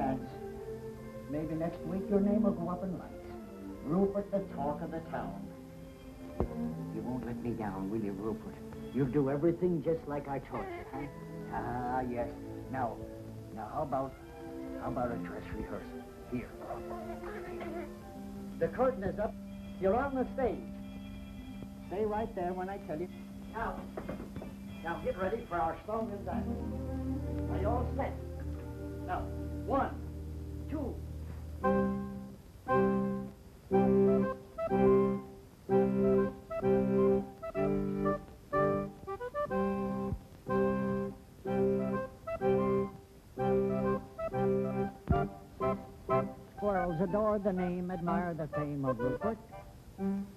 chance. Maybe next week your name will go up in lights. Rupert, the talk of the town. You won't let me down, will you, Rupert? You'll do everything just like I taught you, huh? Ah, yes. Now, how about a dress rehearsal? Here. The curtain is up. You're on the stage. Stay right there when I tell you. Now get ready for our song and dance. Are you all set? Now, 1, 2. Squirrels adore the name, admire the fame of Rupert.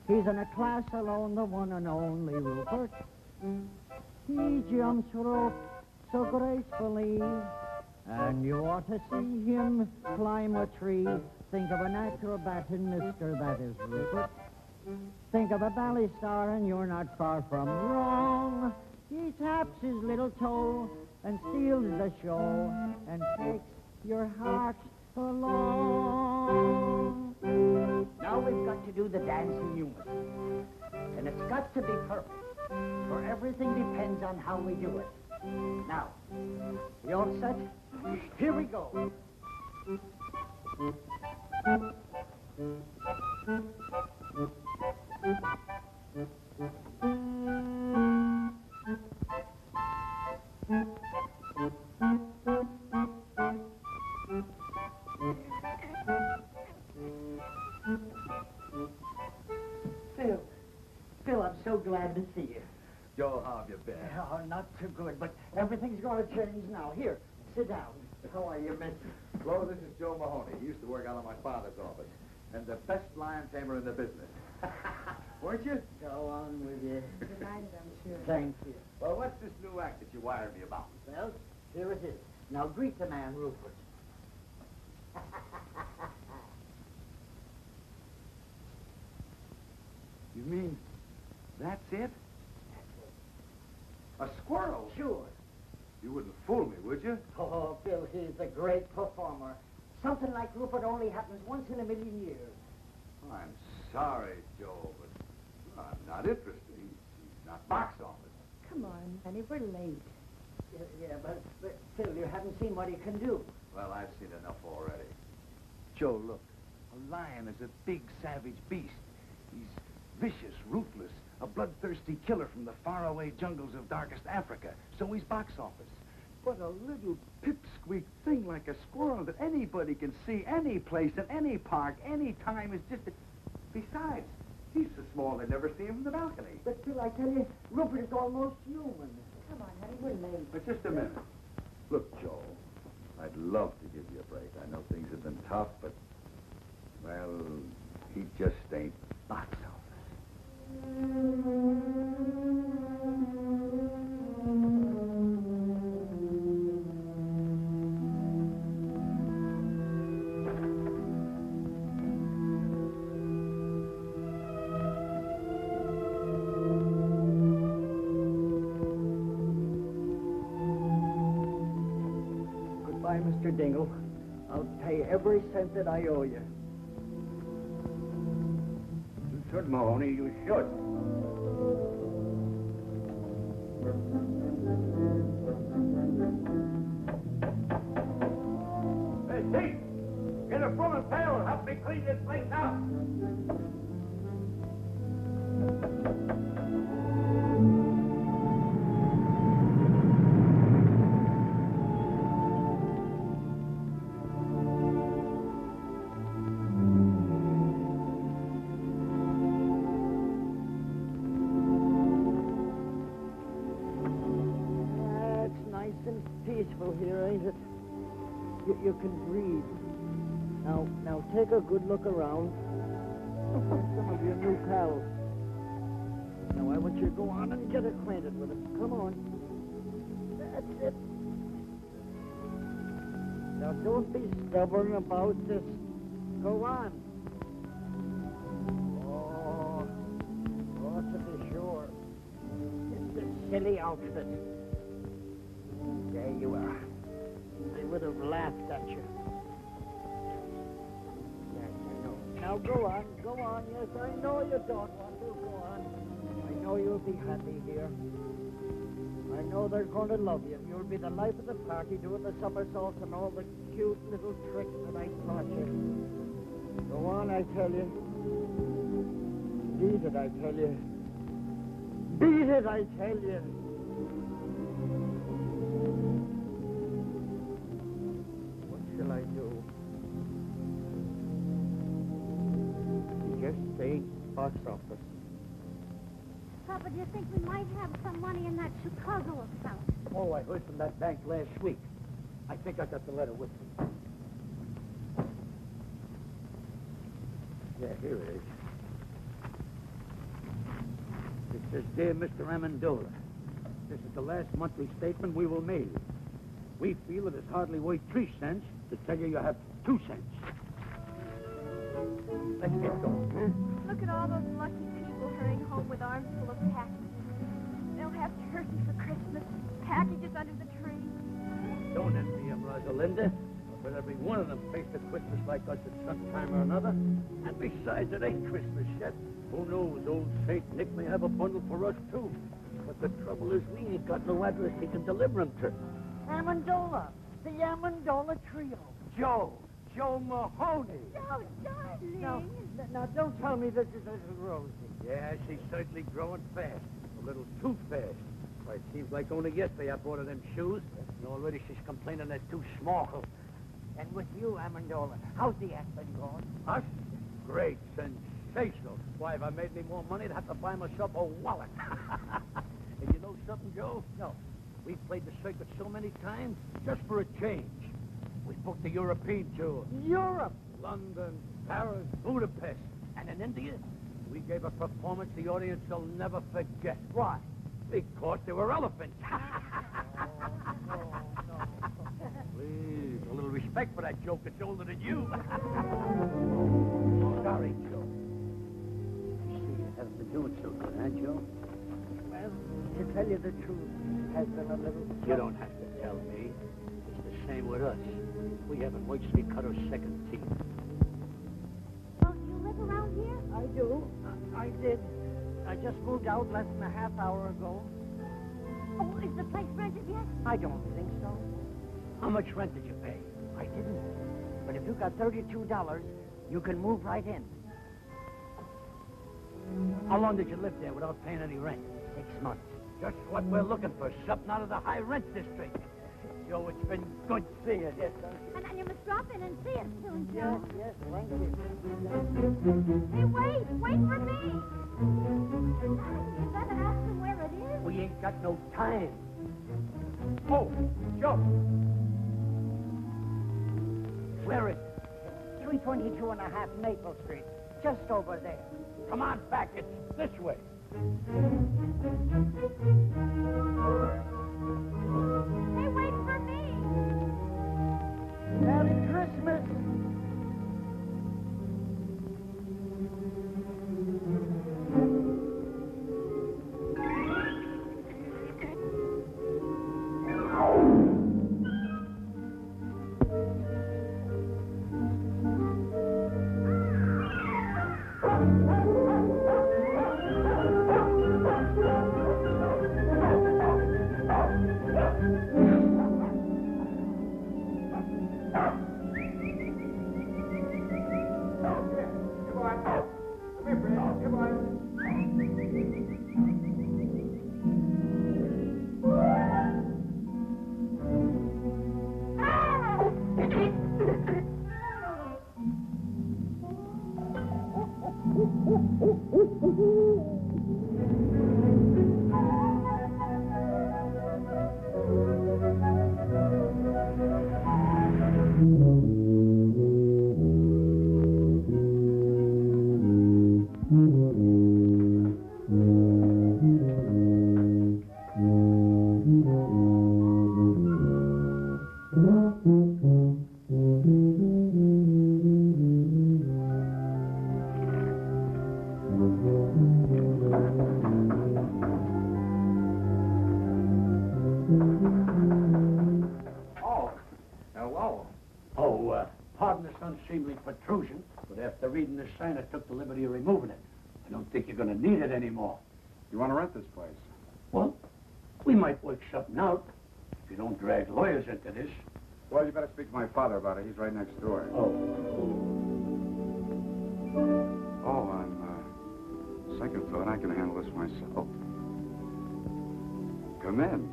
He's in a class alone, the one and only Rupert. He jumps rope so gracefully, and you ought to see him climb a tree. Think of an acrobat and mister, that is Rupert. Think of a ballet star, and you're not far from wrong. He taps his little toe and steals the show and takes your heart along. Now we've got to do the dancing unison, and it's got to be perfect, for everything depends on how we do it. Now, we all set? Here we go. Phil, I'm so glad to see you. Joe, how have you been? Oh, not too good, but everything's going to change now. Here, sit down. How are you, mister? Hello, this is Joe Mahoney. He used to work out of my father's office, and the best lion tamer in the business. Weren't you? Go on with you. Delighted, I'm sure. Thank you. Well, what's this new act that you wired me about? Well, here it is. Now greet the man, Rupert. You mean that's it? A squirrel? Sure. You wouldn't fool me, would you? Oh, Bill, he's a great performer. Something like Rupert only happens once in a million years. I'm sorry, Joe, but I'm not interested. He's not box office. Come on, honey, we're late. Yeah, but Phil, you haven't seen what he can do. Well, I've seen enough already. Joe, look. A lion is a big, savage beast. He's vicious, ruthless, a bloodthirsty killer from the faraway jungles of darkest Africa. So he's box office. But a little pipsqueak thing like a squirrel that anybody can see any place, in any park, any time is just... Besides, he's so small they'd never see him from the balcony. But Phil, I tell you, Rupert is almost human. Come on, honey, we're late. But just a minute. Look, Joe, I'd love to give you a break. I know things have been tough, but, well, he just ain't box office. Goodbye, Mr. Dingle. I'll pay every cent that I owe you. You should, Mahoney, you should. Hey, Steve! Get a broom and pail and help me clean this place out! Peaceful here, ain't it? You can breathe. Now take a good look around. Some of your new pals. Now I want you to go on and get acquainted with them. Come on. That's it. Now don't be stubborn about this. Go on. Oh, to be sure. It's this silly outfit. There you are. They would have laughed at you. Now go on, go on. Yes, I know you don't want to. Go on. I know you'll be happy here. I know they're going to love you. You'll be the life of the party, doing the somersaults and all the cute little tricks that I taught you. Go on, I tell you. Beat it, I tell you. Beat it, I tell you. What shall I do? Just say box office. Papa, do you think we might have some money in that Chicago account? Oh, I heard from that bank last week. I think I got the letter with me. Yeah, here it is. It says, Dear Mr. Amendola, this is the last monthly statement we will mail you. We feel it is hardly worth 3 cents to tell you have 2 cents. Let's get going, huh? Look at all those lucky people hurrying home with arms full of packages. They'll have turkey for Christmas, packages under the tree. Don't envy them, Rosalinda. But every one of them faced a Christmas like us at some time or another. And besides, it ain't Christmas yet. Who knows, old Saint Nick may have a bundle for us, too. But the trouble is we ain't got no address he can deliver them to. Amendola. The Amendola trio. Joe Mahoney. Oh, darling. Now, don't tell me this is little Rosie. Yeah, she's certainly growing fast. A little too fast. Why, it seems like only yesterday I bought her them shoes. And already she's complaining they're too small. And with you, Amendola, how's the act been going? Us? Great, sensational. Why, if I made any more money, I'd have to buy myself a wallet. And you know something, Joe? No. We've played the circuit so many times, just for a change. We booked the European tour. Europe! London, Paris, Budapest. And in India, we gave a performance the audience will never forget. Why? Because there were elephants. No. Please, a little respect for that joke that's older than you. Sorry, Joe. I see you haven't been doing so good, huh, Joe? Well, to tell you the truth, it has been a little... You don't have to tell me. It's the same with us. We haven't worked since we cut our second teeth. Oh, you live around here? I do. I did. I just moved out less than a half hour ago. Oh, is the place rented yet? I don't think so. How much rent did you pay? I didn't. But if you got $32, you can move right in. How long did you live there without paying any rent? 6 months. Just what we're looking for, something out of the high rent district. Joe, it's been good seeing you. Yes, sir. And you must drop in and see us soon, Joe. Yes, thank you. Hey, wait for me. You better ask him where it is. We ain't got no time. Oh, Joe. Where is it? 322 and a half Maple Street. Just over there. Come on back. It's this way. Hey, wait for me. Merry Christmas. pardon this unseemly protrusion, but after reading this sign, I took the liberty of removing it. I don't think you're going to need it anymore. You want to rent this place? Well, we might work something out if you don't drag lawyers into this. Well, you better speak to my father about it. He's right next door. Oh, on second thought, I can handle this myself. Come in.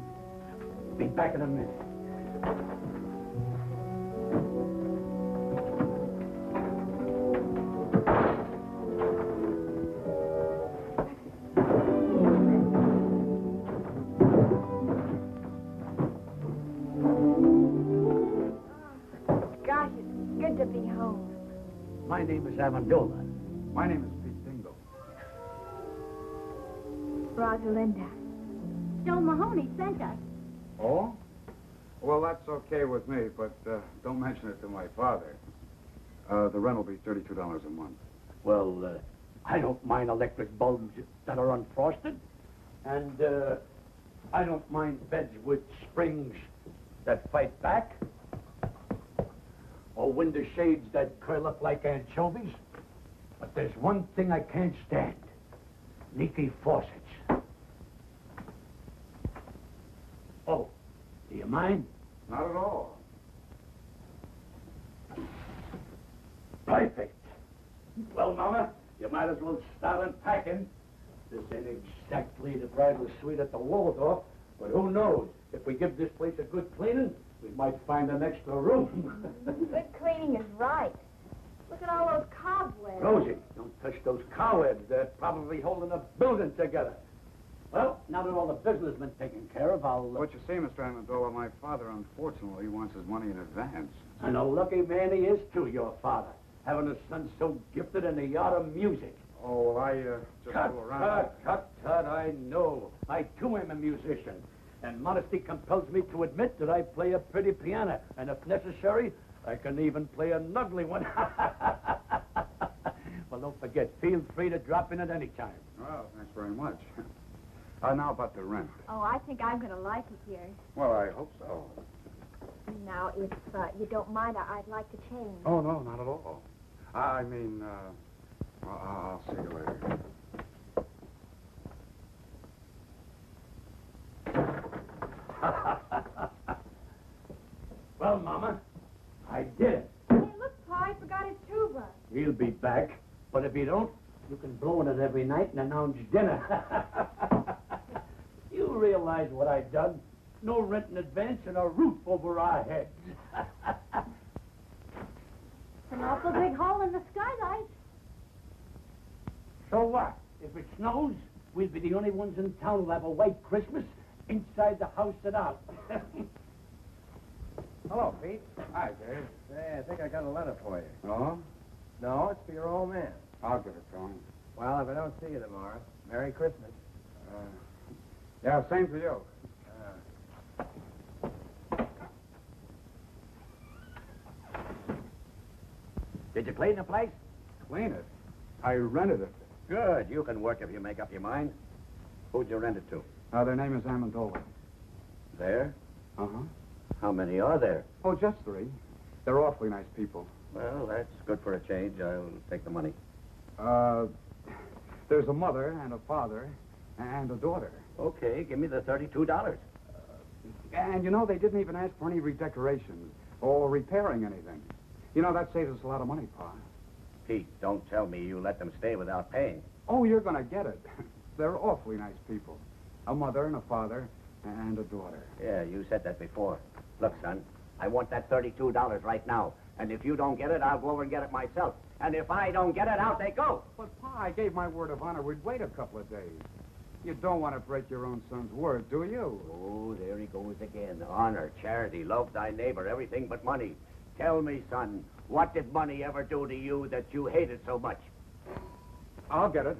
be back in a minute. Gosh, it's good to be home. My name is Amendola. My name is Pete Dingle. Rosalinda. Joe Mahoney sent us. Oh? Well, that's okay with me, but don't mention it to my father. The rent will be $32 a month. Well, I don't mind electric bulbs that are unfrosted. And I don't mind beds with springs that fight back. Or window shades that curl up like anchovies. But there's one thing I can't stand. Leaky faucets. Oh, do you mind? Not at all. Perfect. Well, Mama, you might as well start unpacking. This ain't exactly the bridal suite at the Waldorf, but who knows? If we give this place a good cleaning, we might find an extra room. Good cleaning is right. Look at all those cobwebs. Rosie, don't touch those cobwebs. They're probably holding the building together. Well, now that all the business has been taken care of, I'll... What you see, Mr. Amendola, my father, unfortunately, wants his money in advance. And a lucky man he is, too, your father. Having a son so gifted in the art of music. Oh, well, I just Cut, fool around. cut, I know. I, too, am a musician. And modesty compels me to admit that I play a pretty piano. And if necessary, I can even play an ugly one. Well, don't forget, feel free to drop in at any time. Well, thanks very much. Now about the rent. Oh, I think I'm going to like it here. Well, I hope so. Now, if you don't mind, I'd like to change. Oh, no, not at all. I mean, I'll see you later. Well, Mama, I did it. Hey, look, Pa, I forgot his tuba. He'll be back. But if he don't, you can blow in it every night and announce dinner. You realize what I done? No rent in advance and a roof over our heads. An awful big hole in the skylight. So what? If it snows, we'll be the only ones in town who'll have a white Christmas inside the house and out. Hello, Pete. Hi, Dave. Hey, I think I got a letter for you. Oh? No, it's for your old man. I'll give it to him. Well, if I don't see you tomorrow, Merry Christmas. Yeah, same to you. Did you clean the place? Clean it. I rented it. Good. You can work if you make up your mind. Who'd you rent it to? Their name is Amendola. There? Uh-huh. How many are there? Oh, just 3. They're awfully nice people. Well, that's good for a change. I'll take the money. There's a mother and a father and a daughter. Okay, give me the $32. And, you know, they didn't even ask for any redecorations or repairing anything. You know, that saves us a lot of money, Pa. Pete, don't tell me you let them stay without paying. Oh, you're going to get it. They're awfully nice people. A mother and a father and a daughter. Yeah, you said that before. Look, son, I want that $32 right now. And if you don't get it, I'll go over and get it myself. And if I don't get it, out they go. But, Pa, I gave my word of honor we'd wait a couple of days. You don't want to break your own son's word, do you? Oh, there he goes again. Honor, charity, love thy neighbor, everything but money. Tell me, son, what did money ever do to you that you hated so much? I'll get it.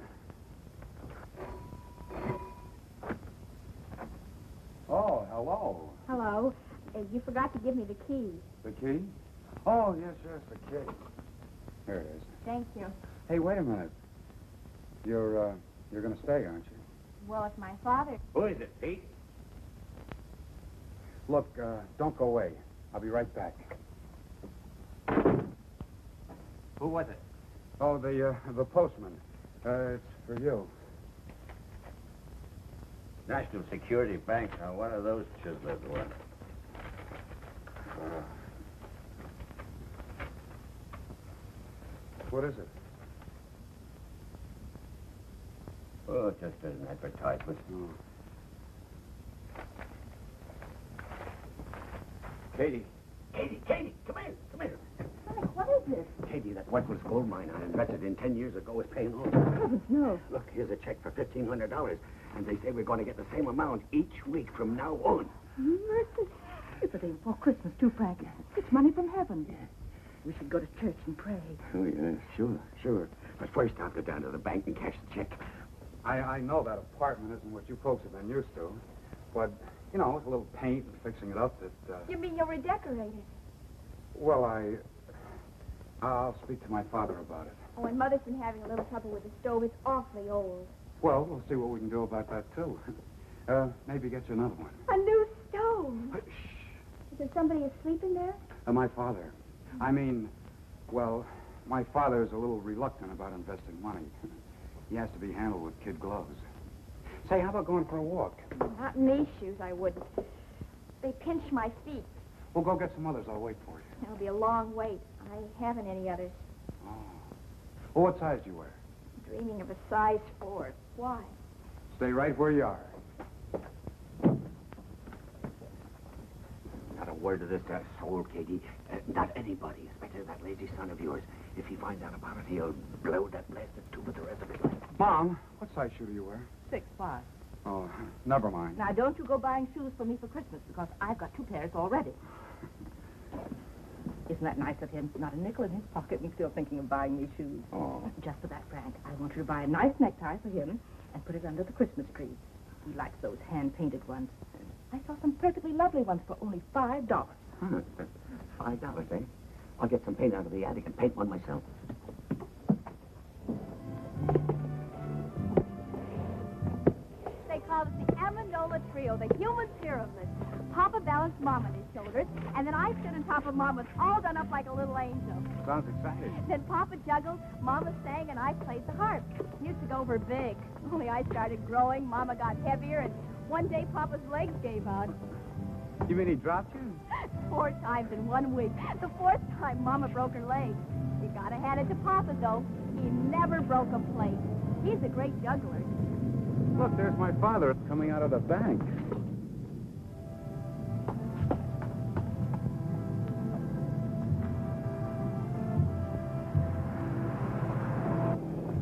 Oh, hello. Hello. You forgot to give me the key. The key? Oh, yes, the key. Here it is. Thank you. Hey, wait a minute. You're going to stay, aren't you? Well, it's my father. Who is it, Pete? Look, don't go away. I'll be right back. Who was it? Oh, the postman. It's for you. National Security Bank. Now, what are those chiselers worth? What is it? Oh, just an advertisement. Oh. Katie, come here. Frank, what is this? Katie, that worthless gold mine I invested in 10 years ago is paying off. Heavens, no. Look, here's a check for $1,500, and they say we're going to get the same amount each week from now on. Mercy. It's a day before Christmas, too, Frank. It's money from heaven. We should go to church and pray. Oh, yeah, sure. But first, I'll go down to the bank and cash the check. I know that apartment isn't what you folks have been used to, but, you know, with a little paint and fixing it up, You mean you'll redecorate it? well, I'll speak to my father about it. Oh, and Mother's been having a little trouble with the stove. It's awfully old. Well, we'll see what we can do about that, too. Maybe get you another one. A new stove. Shh. Is there somebody asleep in there? My father. I mean, well, my father's a little reluctant about investing money. He has to be handled with kid gloves. Say, how about going for a walk? Not in these shoes, I wouldn't. They pinch my feet. We'll go get some others. I'll wait for you. It'll be a long wait. I haven't any others. Oh. Well, what size do you wear? Dreaming of a size 4. Why? Stay right where you are. Not a word of this to a soul, Katie. Not anybody, especially that lazy son of yours. If he finds out about it, he'll blow that blasted tube with the rest of his life. Mom, what size shoe do you wear? 6'5". Oh, never mind. Now, don't you go buying shoes for me for Christmas, because I've got 2 pairs already. Isn't that nice of him? Not a nickel in his pocket and still thinking of buying me shoes. Oh. Just for that, Frank, I want you to buy a nice necktie for him and put it under the Christmas tree. He likes those hand-painted ones. I saw some perfectly lovely ones for only $5. Huh. $5, eh? I'll get some paint out of the attic and paint one myself. They call it the Amendola Trio, the human pyramid. Papa balanced Mom on his shoulders, and then I stood on top of Mama's, all done up like a little angel. Sounds exciting. Then Papa juggled, Mama sang, and I played the harp. Used to go over big. Only I started growing, Mama got heavier, and one day Papa's legs gave out. You mean he dropped you? 4 times in 1 week. The 4th time, Mama broke her leg. You gotta hand it to Papa, though. He never broke a plate. He's a great juggler. Look, there's my father coming out of the bank.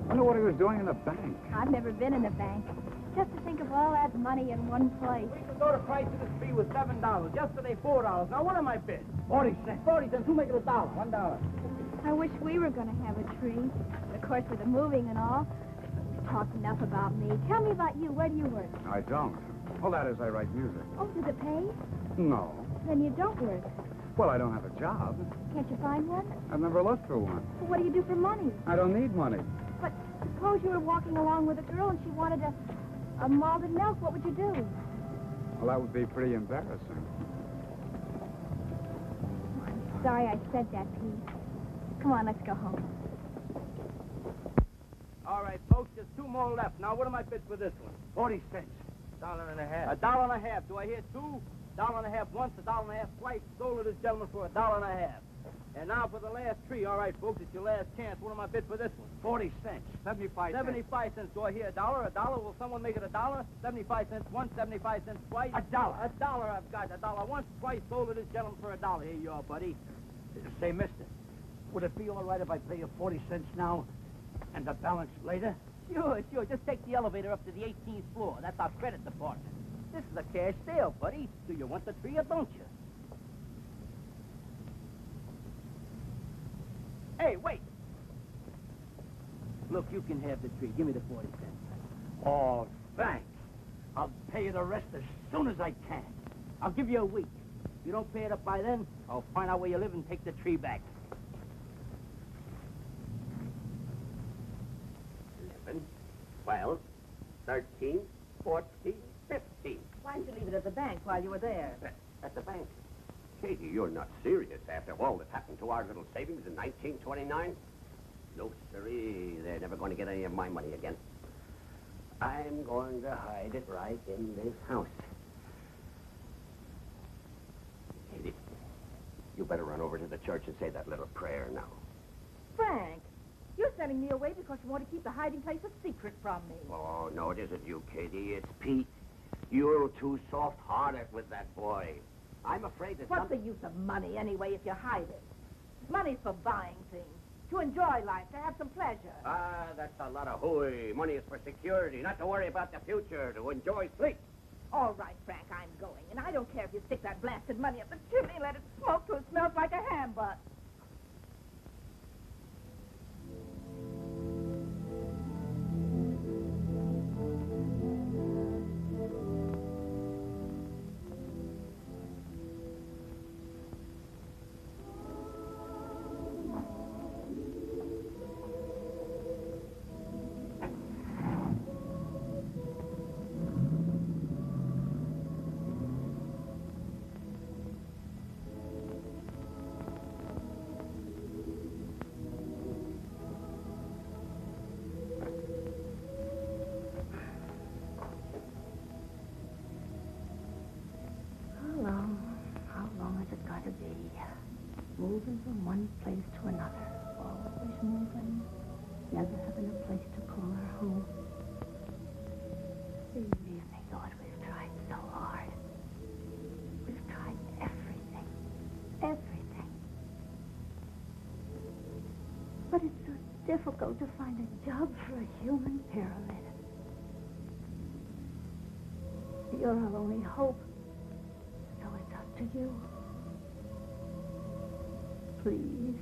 I wonder what he was doing in the bank. I've never been in a bank. Just to think of all that money in one place. We can go to price of this tree was $7. Yesterday, $4. Now, what am I bid? 40 cents. 40 cents. Who make it $1? $1. I wish we were going to have a tree. Of course, with the moving and all. We've talked enough about me. Tell me about you. Where do you work? I don't. Well, that is, I write music. Oh, does it pay? No. Then you don't work. Well, I don't have a job. Can't you find one? I've never looked for one. Well, what do you do for money? I don't need money. But suppose you were walking along with a girl and she wanted a malted milk. What would you do? Well, that would be pretty embarrassing. I'm sorry I said that, Pete. Come on, let's go home. All right, folks, there's 2 more left. Now, what am I bid for this one? 40 cents. $1.50. $1.50. Do I hear 2? $1.50 once, $1.50 twice. Sold to this gentleman for $1.50. And now for the last tree. All right, folks, it's your last chance. What am I bid for this one? 40 cents. 75 cents. 75 cents. Do I hear $1? $1? Will someone make it $1? 75 cents once, 75 cents twice. $1. $1 I've got. $1 once, twice. Sold to this gentleman for $1. Here you are, buddy. Say, mister, would it be all right if I pay you 40 cents now and the balance later? Sure. Just take the elevator up to the 18th floor. That's our credit department. This is a cash sale, buddy. Do you want the tree or don't you? Hey, wait. Look, you can have the tree. Give me the 40 cents. Oh, thanks. I'll pay you the rest as soon as I can. I'll give you a week. If you don't pay it up by then, I'll find out where you live and take the tree back. 11, 12, 13, 14, 15. Why didn't you leave it at the bank while you were there? At the bank. Katie, you're not serious after all that happened to our little savings in 1929? No, sirree. They're never going to get any of my money again. I'm going to hide it right in this house. Katie, you better run over to the church and say that little prayer now. Frank, you're sending me away because you want to keep the hiding place a secret from me. Oh, no, it isn't you, Katie. It's Pete. You're too soft-hearted with that boy. I'm afraid that What's the use of money, anyway, if you hide it? Money's for buying things, to enjoy life, to have some pleasure. Ah, that's a lot of hooey. Money is for security, not to worry about the future, to enjoy sleep. All right, Frank, I'm going. And I don't care if you stick that blasted money up the chimney and let it smoke till it smells like a ham butt. How long has it got to be? Moving from one place to another. Always moving. Never having a place to call our home. Believe me, Lord, we've tried so hard. We've tried everything. Everything. But it's so difficult to find a job for a human pyramid. You're our only hope. So it's up to you. Please.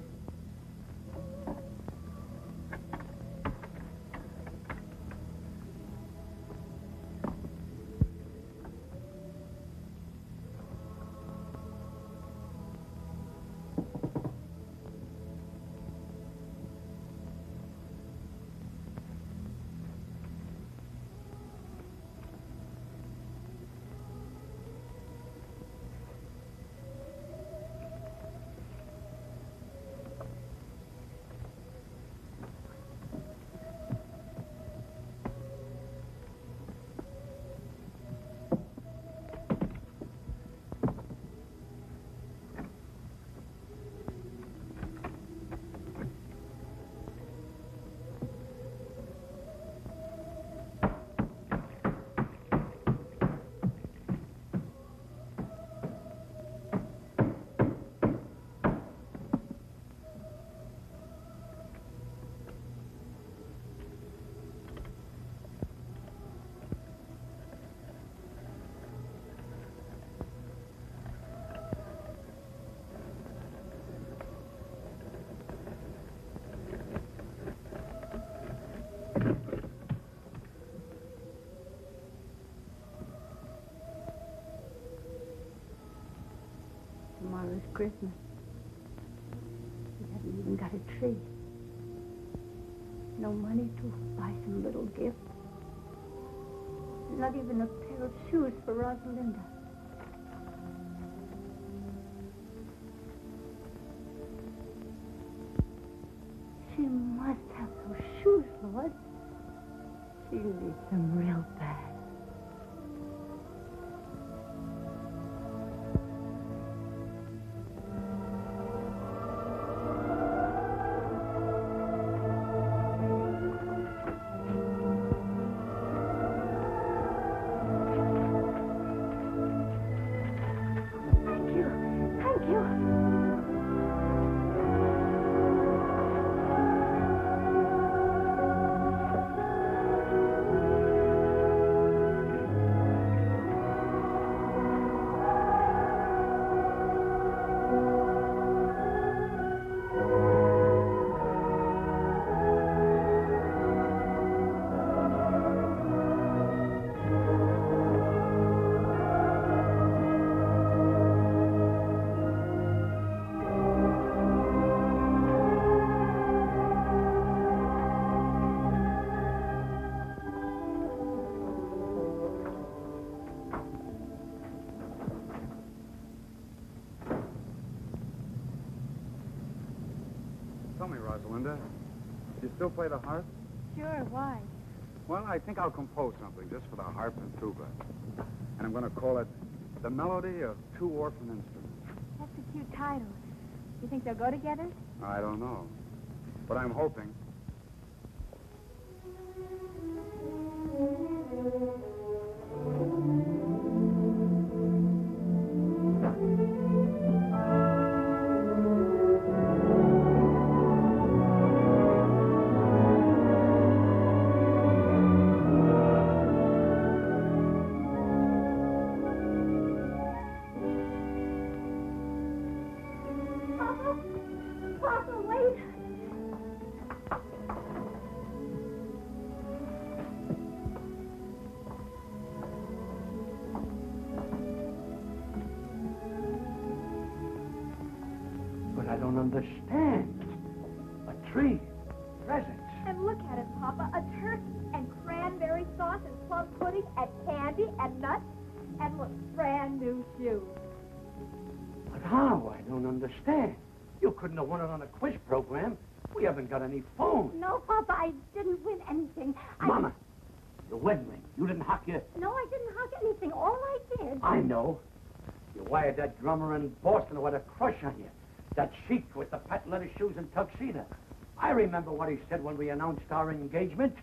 Tomorrow's Christmas. We haven't even got a tree. No money to buy some little gift. Not even a pair of shoes for Rosalinda. She must have those shoes, Lord. She needs them real bad. Tell me, Rosalinda, You still play the harp? Sure, why? Well, I think I'll compose something just for the harp and tuba. And I'm going to call it The Melody of Two Orphan Instruments. That's a cute title. You think they'll go together? I don't know. But I'm hoping. Papa, wait. But I don't understand. A tree, presents. And look at it, Papa. A turkey and cranberry sauce and plum pudding and candy and nuts. And look, brand new shoes. But how? I don't understand. You couldn't have won it on a quiz program. We haven't got any phone. No, Papa, I didn't win anything. Mama, your wedding ring. You didn't hock your... No, I didn't hug anything. All I did... I know. You wired that drummer in Boston with a crush on you. That sheik with the patent leather shoes and tuxedo. I remember what he said when we announced our engagement.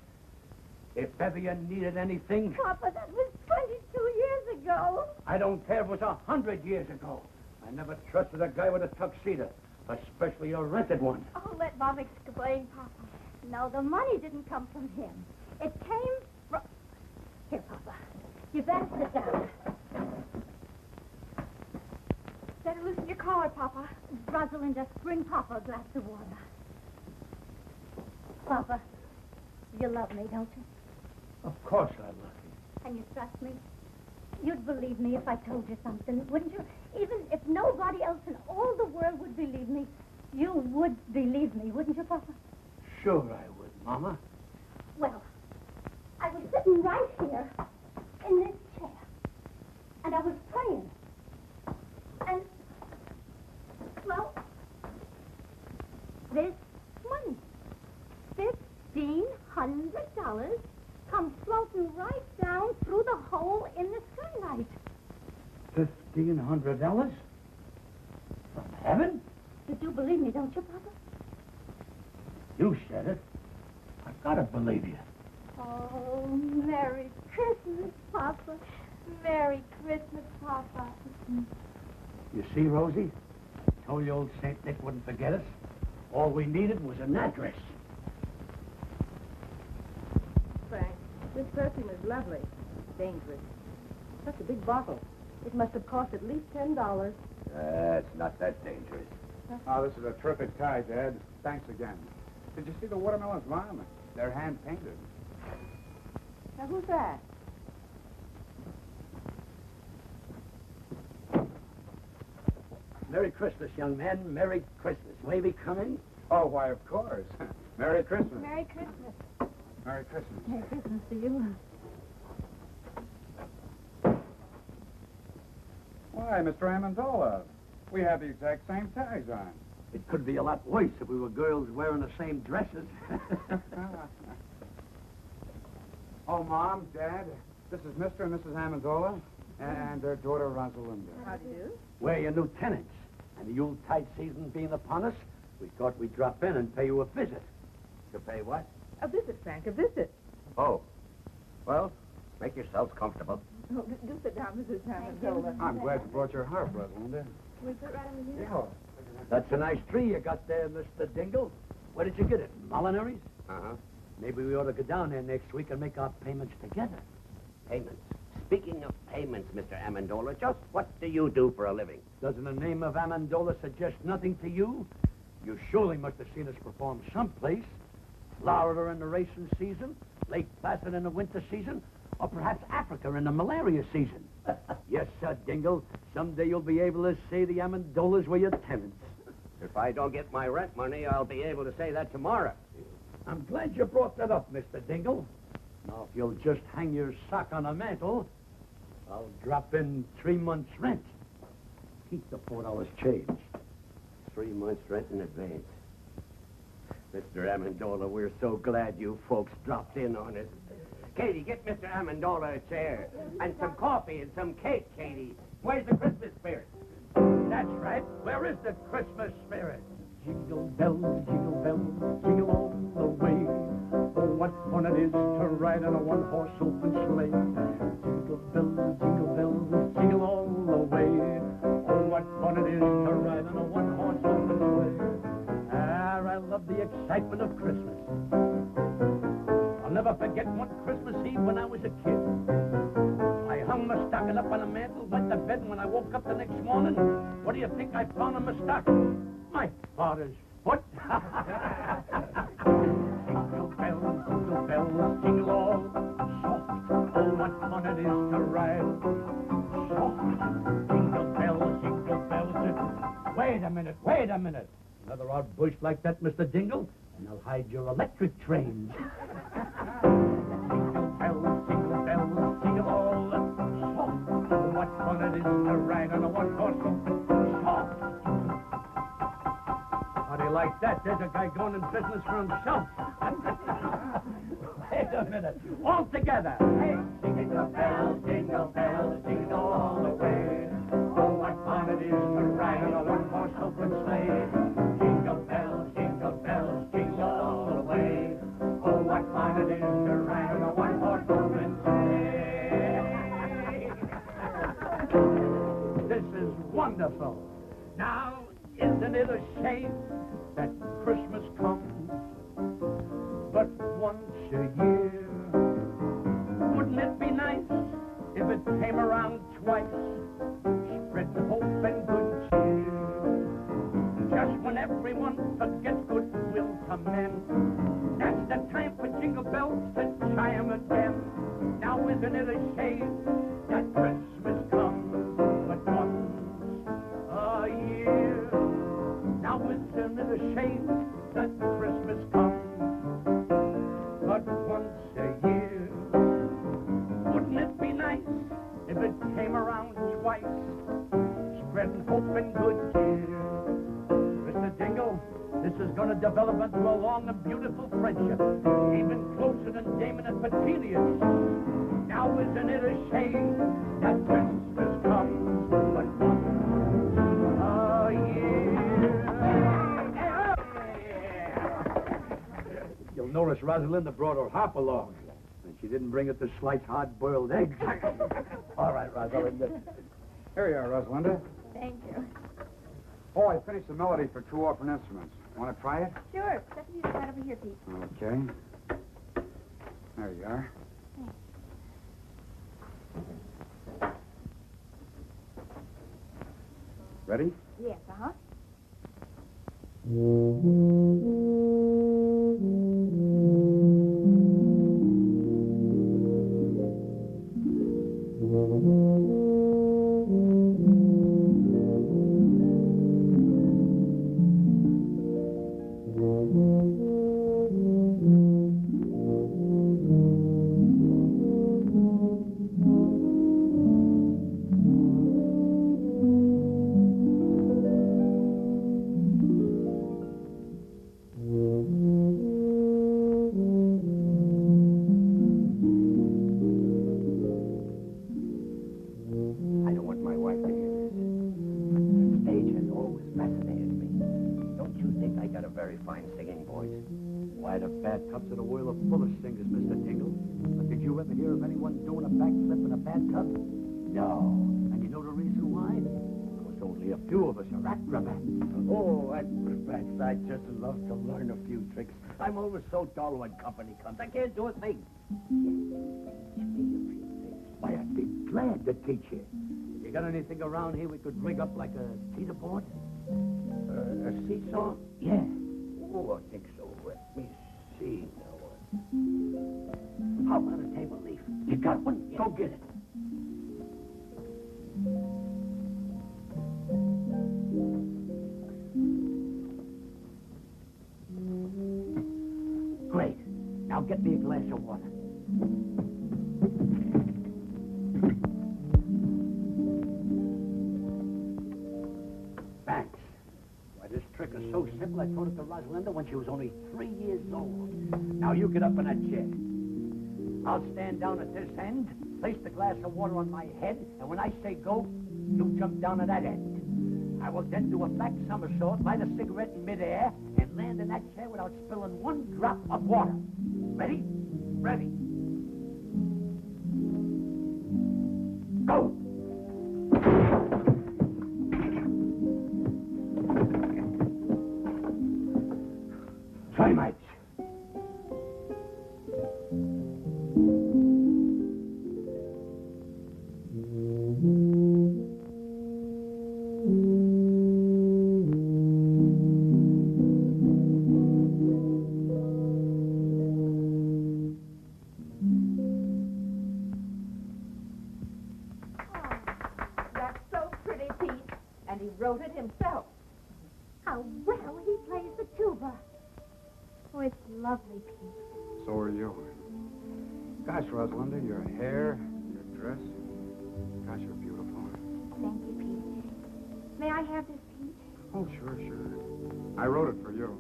If ever you needed anything... Papa, that was 22 years ago. I don't care if it was 100 years ago. I never trusted a guy with a tuxedo, especially a rented one. Oh, let Mom explain, Papa. No, the money didn't come from him. It came from... Here, Papa. You better sit down. Better loosen your collar, Papa. Rosalinda, bring Papa a glass of water. Papa, you love me, don't you? Of course I love you. And you trust me? You'd believe me if I told you something, wouldn't you? Even if nobody else in all the world would believe me, you would believe me, wouldn't you, Papa? Sure I would, Mama. Well, I was sitting right here in this chair, and I was praying. And, well, this money, $1,500, comes floating right down through the hole in the skylight. $1,500? From heaven? You do believe me, don't you, Papa? You said it. I've got to believe you. Oh, Merry Christmas, Papa. Merry Christmas, Papa. You see, Rosie? I told you old St. Nick wouldn't forget us. All we needed was an address. Frank, this perfume is lovely. Dangerous. Such a big bottle. It must have cost at least $10. It's not that dangerous. Oh, this is a terrific tie, Dad. Thanks again. Did you see the watermelons, Mom? They're hand-painted. Now, who's that? Merry Christmas, young man. Merry Christmas. May we come in? Oh, why, of course. Merry Christmas. Merry Christmas. Merry Christmas. Merry Christmas to you. Why, Mr. Amendola, we have the exact same ties on. It could be a lot worse if we were girls wearing the same dresses. Oh, Mom, Dad, this is Mr. and Mrs. Amendola and their daughter, Rosalinda. How do you do? We're your new tenants. And the Yuletide season being upon us, we thought we'd drop in and pay you a visit. To pay what? A visit, Frank, a visit. Oh. Well, make yourselves comfortable. Oh, do sit down, Mrs. Amendola. I'm glad you brought your harp, Rosalinda. Can we put it right on the music? Yeah. That's a nice tree you got there, Mr. Dingle. Where did you get it? Molinary's? Uh-huh. Maybe we ought to go down there next week and make our payments together. Payments. Speaking of payments, Mr. Amendola, just what do you do for a living? Doesn't the name of Amendola suggest nothing to you? You surely must have seen us perform someplace. Florida in the racing season, Lake Placid in the winter season, or perhaps Africa in the malaria season. Yes, sir, Dingle. Someday you'll be able to say the Amendolas were your tenants. If I don't get my rent money, I'll be able to say that tomorrow. I'm glad you brought that up, Mr. Dingle. Now, if you'll just hang your sock on a mantle, I'll drop in 3 months' rent. Keep the $4 change. 3 months' rent in advance. Mr. Amendola, we're so glad you folks dropped in on us. Katie, get Mr. Amendola a chair. And some coffee and some cake, Katie. Where's the Christmas spirit? That's right. Where is the Christmas spirit? Jingle bells, jingle all the way. Oh, what fun it is to ride in a one-horse open sleigh. Jingle bells, jingle all the way. Oh, what fun it is to ride in a one-horse open sleigh. I love the excitement of Christmas. I'll never forget one Christmas Eve when I was a kid. I hung my stocking up on a mantle, went to bed, and when I woke up the next morning, what do you think I found in my stocking? My father's foot. Jingle bells, jingle all soft. Oh, what fun it is to ride soft. Jingle bells, wait a minute. Another odd bush like that, Mr. Dingle, and I'll hide your electric trains. Jingle bells, jingle all soft. Oh, what fun it is to ride on a one-horse open soft. How do you like that? There's a guy going in business for himself. Wait a minute. All together. Hey, jingle bells, jingle all the way. Oh, what fun it is to ride on a one-horse open sleigh. Jingle bells, jingle all the way. Oh, what fun it is to ride on a one-horse open sleigh. This is wonderful. Now, isn't it a shame that Christmas comes but once a year? Wouldn't it be nice if it came around twice, spreading hope and good cheer? Just when everyone forgets goodwill to men, that's the time for jingle bells to chime again. Now isn't it a shame that Christmas comes but once a year? Now isn't it a shame that Christmas comes but once a year? Wouldn't it be nice if it came around twice, spreading hope and good cheer? Mr. Dingle, this is going to develop into a long and beautiful friendship, even closer than Damon and Petunias. Now isn't it a shame that Christmas comes but once a year? You'll notice Rosalinda brought her harp along, and she didn't bring it to slice hard-boiled eggs. All right, Rosalinda. Here you are, Rosalinda. Thank you. Oh, I finished the melody for 2 orphan instruments. Want to try it? Sure. Stephanie's right over here, Pete. Okay. There you are. Ready? Yes, uh-huh. I don't want my wife to hear this. The stage has always fascinated me. Don't you think I got a very fine singing voice? Why, the bathtubs of the world are full of singers, Mr. Dingle. But did you ever hear of anyone doing a backflip in a bathtub? No. And you know the reason why? Because only a few of us are acrobats. Oh, acrobats, I'd just love to learn a few tricks. I'm always so dull when company comes. I can't do a thing. Teach me a few things. Why, I'd be glad to teach you. You got anything around here we could rig up like a teeter board? A seesaw? Yeah. Oh, I think so. Let me see now. How about a table leaf? You got one? Yeah. Go get it. Great. Now get me a glass of water. Thanks. Why, this trick is so simple. I taught it to Rosalinda when she was only 3 years old. Now, you get up in that chair. I'll stand down at this end, place the glass of water on my head, and when I say go, you jump down at that end. I will then do a back somersault, light a cigarette in midair, and land in that chair without spilling one drop of water. Ready? Ready. Go! Try, mates. That's so pretty, Pete. And he wrote it himself. How well he plays the tuba. Oh, it's lovely, Pete. So are you. Gosh, Rosalinda, your hair, your dress. Gosh, you're beautiful. Thank you, Pete. May I have this, Pete? Oh, sure, sure. I wrote it for you.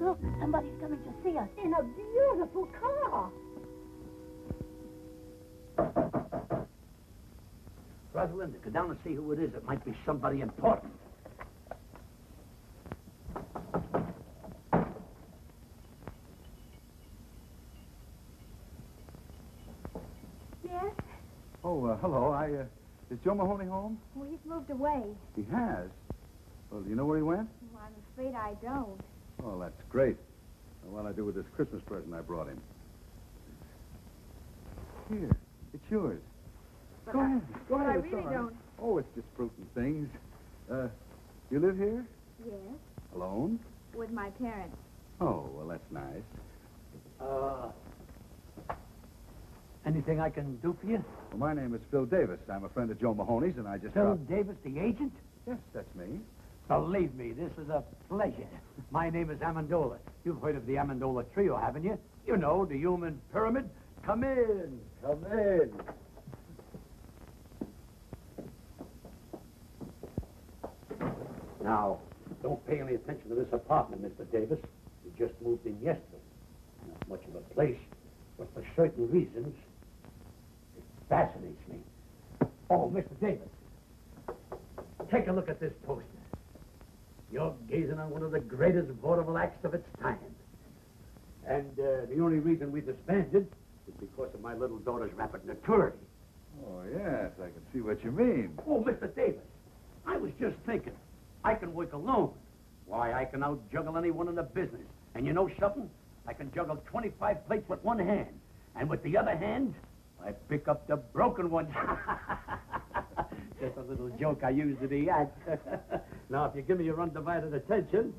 Look, somebody's coming to see us in a beautiful car. Rosalinda, go down and see who it is. It might be somebody important. Yes? Oh, hello. Is Joe Mahoney home? Well, he's moved away. He has? Well, do you know where he went? Well, I'm afraid I don't. Oh, that's great. What'll I do with this Christmas present I brought him? Here, it's yours. Go ahead. Go ahead. I it's really all right. don't. Oh, it's just fruit and things. You live here? Yes? Alone? With my parents. Oh, well, that's nice. Anything I can do for you? Well, my name is Phil Davis. I'm a friend of Joe Mahoney's, and I just Phil dropped... Davis, the agent? Yes, that's me. Believe me, this is a pleasure. My name is Amendola. You've heard of the Amendola trio, haven't you? You know, the human pyramid. Come in. Come in. Now, don't pay any attention to this apartment, Mr. Davis. We just moved in yesterday. Not much of a place, but for certain reasons, it fascinates me. Oh, Mr. Davis, take a look at this poster. You're gazing on one of the greatest vaudeville acts of its time. And the only reason we disbanded is because of my little daughter's rapid maturity. Oh, yes, I can see what you mean. Oh, Mr. Davis, I was just thinking. I can work alone. Why, I can out-juggle anyone in the business. And you know something? I can juggle 25 plates with one hand. And with the other hand, I pick up the broken ones. Just a little joke I used in the act. Now, if you give me your undivided attention...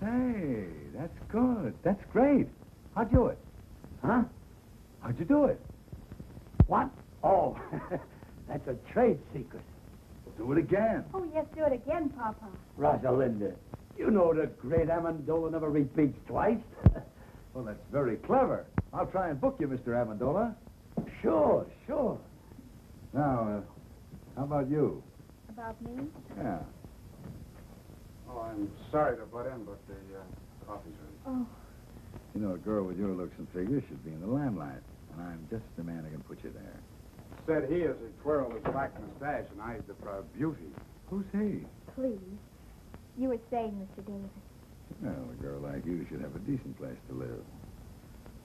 Say, that's good. That's great. How'd you do it? Huh? How'd you do it? What? Oh, that's a trade secret. Do it again. Oh, yes, do it again, Papa. Rosalinda, you know the great Amendola never repeats twice. Well, that's very clever. I'll try and book you, Mr. Amendola. Sure, sure. Now, how about you? About me? Yeah. Oh, I'm sorry to butt in, but the coffee's ready. Oh, You know, a girl with your looks and figure should be in the limelight. And I'm just the man who can put you there. Said he as he twirled his black mustache and eyed the proud beauty. Who's he? please. You were saying, Mr. Davis. Well, a girl like you should have a decent place to live.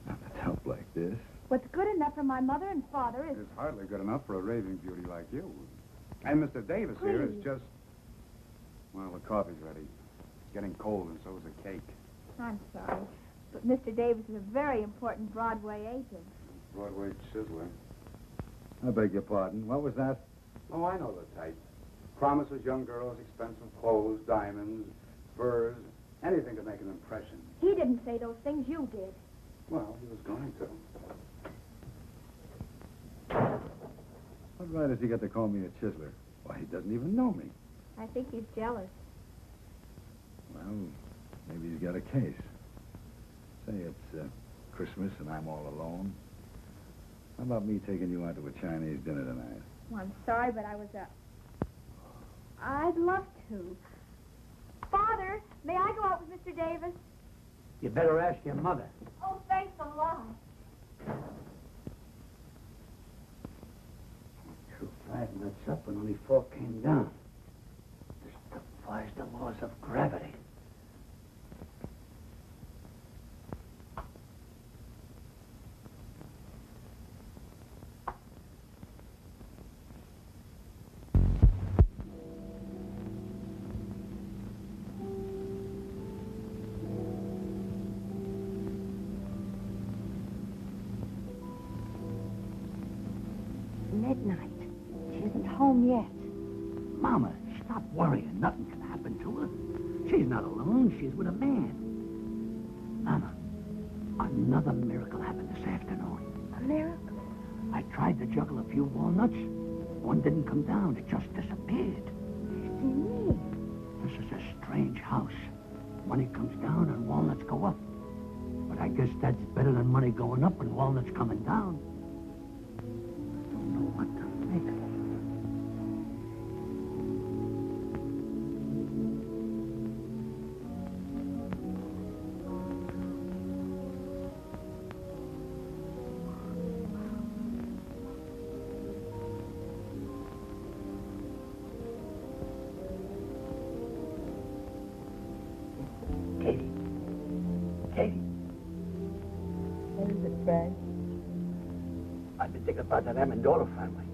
Not with help like this. What's good enough for my mother and father is... It's hardly good enough for a raving beauty like you. And Mr. Davis here is just... Well, the coffee's ready. It's getting cold, and so's the cake. I'm sorry, but Mr. Davis is a very important Broadway agent. Broadway chiseler. I beg your pardon. What was that? Oh, I know the type. Promises young girls expensive clothes, diamonds, furs, anything to make an impression. He didn't say those things, you did. Well, he was going to. What right has he got to call me a chiseler? Why, he doesn't even know me. I think he's jealous. Well, maybe he's got a case. Say it's Christmas and I'm all alone. How about me taking you out to a Chinese dinner tonight? Well, I'm sorry, but I was I'd love to. Father, may I go out with Mr. Davis? You better ask your mother. Oh, thanks a lot. Threw 5 nuts up and only 4 came down. This defies the laws of gravity. Midnight. She isn't home yet. Mama, stop worrying. Nothing can happen to her. She's not alone. She's with a man. Mama, another miracle happened this afternoon. A miracle? I tried to juggle a few walnuts. One didn't come down. It just disappeared. Me. This is a strange house. Money comes down and walnuts go up. But I guess that's better than money going up and walnuts coming down. I don't know what to make of it. Katie. Katie. What is it, Frank? I've been thinking about that Amendola family.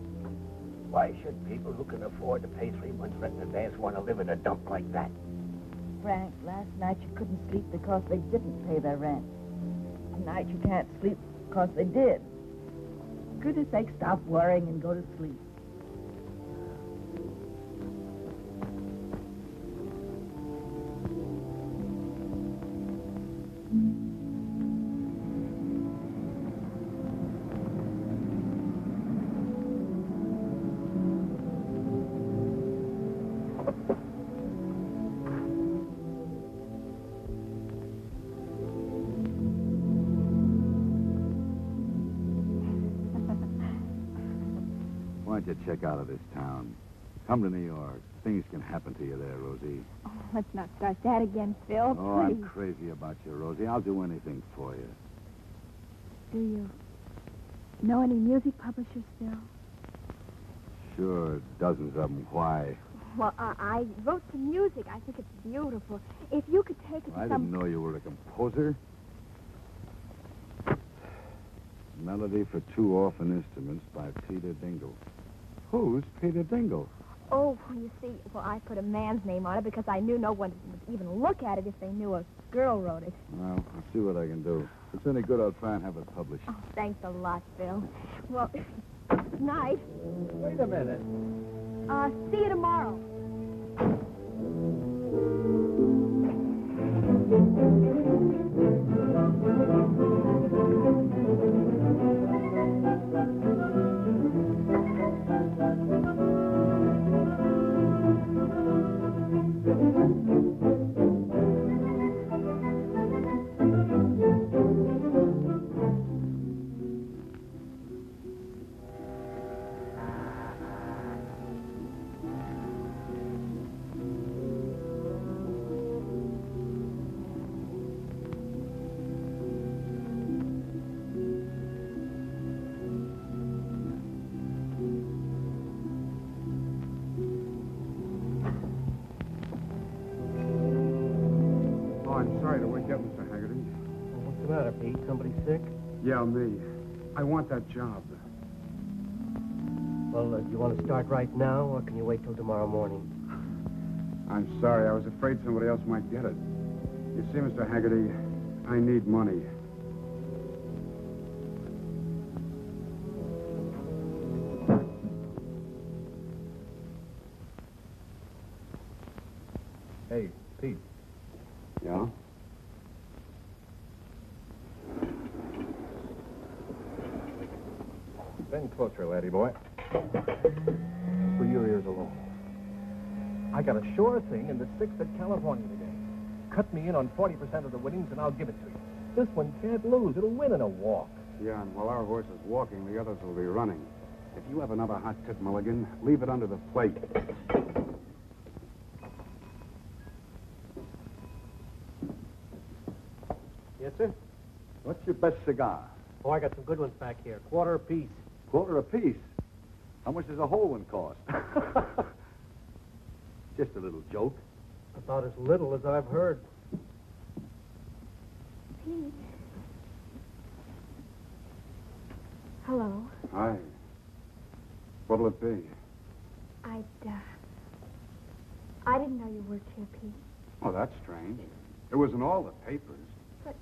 Why should people who can afford to pay 3 months rent in advance want to live in a dump like that? Frank, last night you couldn't sleep because they didn't pay their rent. Tonight you can't sleep because they did. For goodness sake, stop worrying and go to sleep. Why don't you check out of this town? Come to New York. Things can happen to you there, Rosie. Oh, let's not start that again, Phil. Oh, I'm Please. crazy about you, Rosie. I'll do anything for you. Do you know any music publishers, Phil? Sure, dozens of them. Why? Well, I wrote some music. I think it's beautiful. If you could take it to I some... didn't know you were a composer. Melody for 2 orphan instruments by Peter Dingle. Who's Peter Dingle? Oh, you see, well, I put a man's name on it because I knew no one would even look at it if they knew a girl wrote it. Well, I'll see what I can do. If it's any good, I'll try and have it published. Oh, thanks a lot, Phil. Well, good night. Wait a minute. See you tomorrow. Sorry to wake you up, Mr. Haggerty. What's the matter, Pete? Somebody sick? Yeah, me. I want that job. Well, do you want to start right now, or can you wait till tomorrow morning? I'm sorry. I was afraid somebody else might get it. You see, Mr. Haggerty, I need money. Pete. Yeah? Bend closer, laddie boy. For your ears alone. I got a sure thing in the 6th at California today. Cut me in on 40% of the winnings and I'll give it to you. This one can't lose. It'll win in a walk. Yeah, and while our horse is walking, the others will be running. If you have another hot tip, Mulligan, leave it under the plate. Yes, sir? What's your best cigar? Oh, I got some good ones back here. Quarter apiece. Quarter apiece. How much does a whole one cost? Just a little joke. About as little as I've heard. Pete. Hello. Hi. What'll it be? I didn't know you worked here, Pete. Oh, that's strange. It was in all the papers. But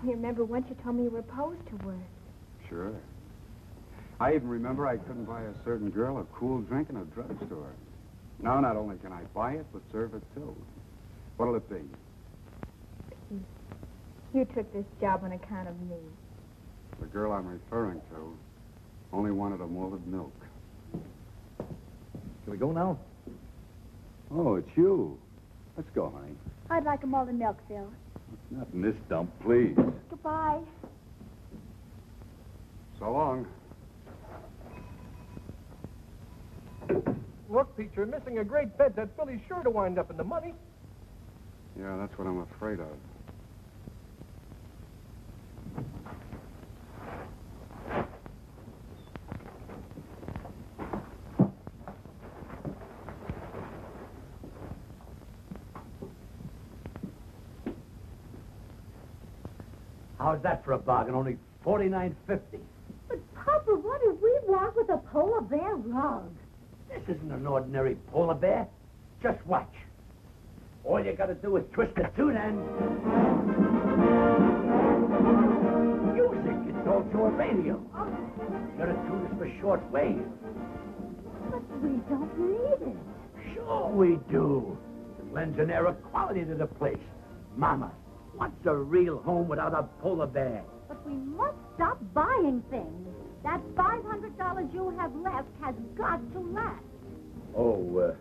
you remember once you told me you were opposed to work. Sure. I even remember I couldn't buy a certain girl a cool drink in a drugstore. Now, not only can I buy it, but serve it, too. What'll it be? Pete, you took this job on account of me. The girl I'm referring to only wanted a malted milk. Can we go now? Oh, it's you. Let's go, honey. I'd like a malted milk, Phil. Not in this dump, please. Goodbye. So long. Look, Pete, you're missing a great bet. That filly's sure to wind up in the money. Yeah, that's what I'm afraid of. How's that for a bargain? Only $49.50. But, Papa, what do we want with a polar bear rug? This isn't an ordinary polar bear. Just watch. All you gotta do is twist the tune and... Music. It's also a radio. You gotta tune this for short wave. But we don't need it. Sure we do. It lends an air of quality to the place. Mama, what's a real home without a polar bear? But we must stop buying things. That $500 you have left has got to last. Oh,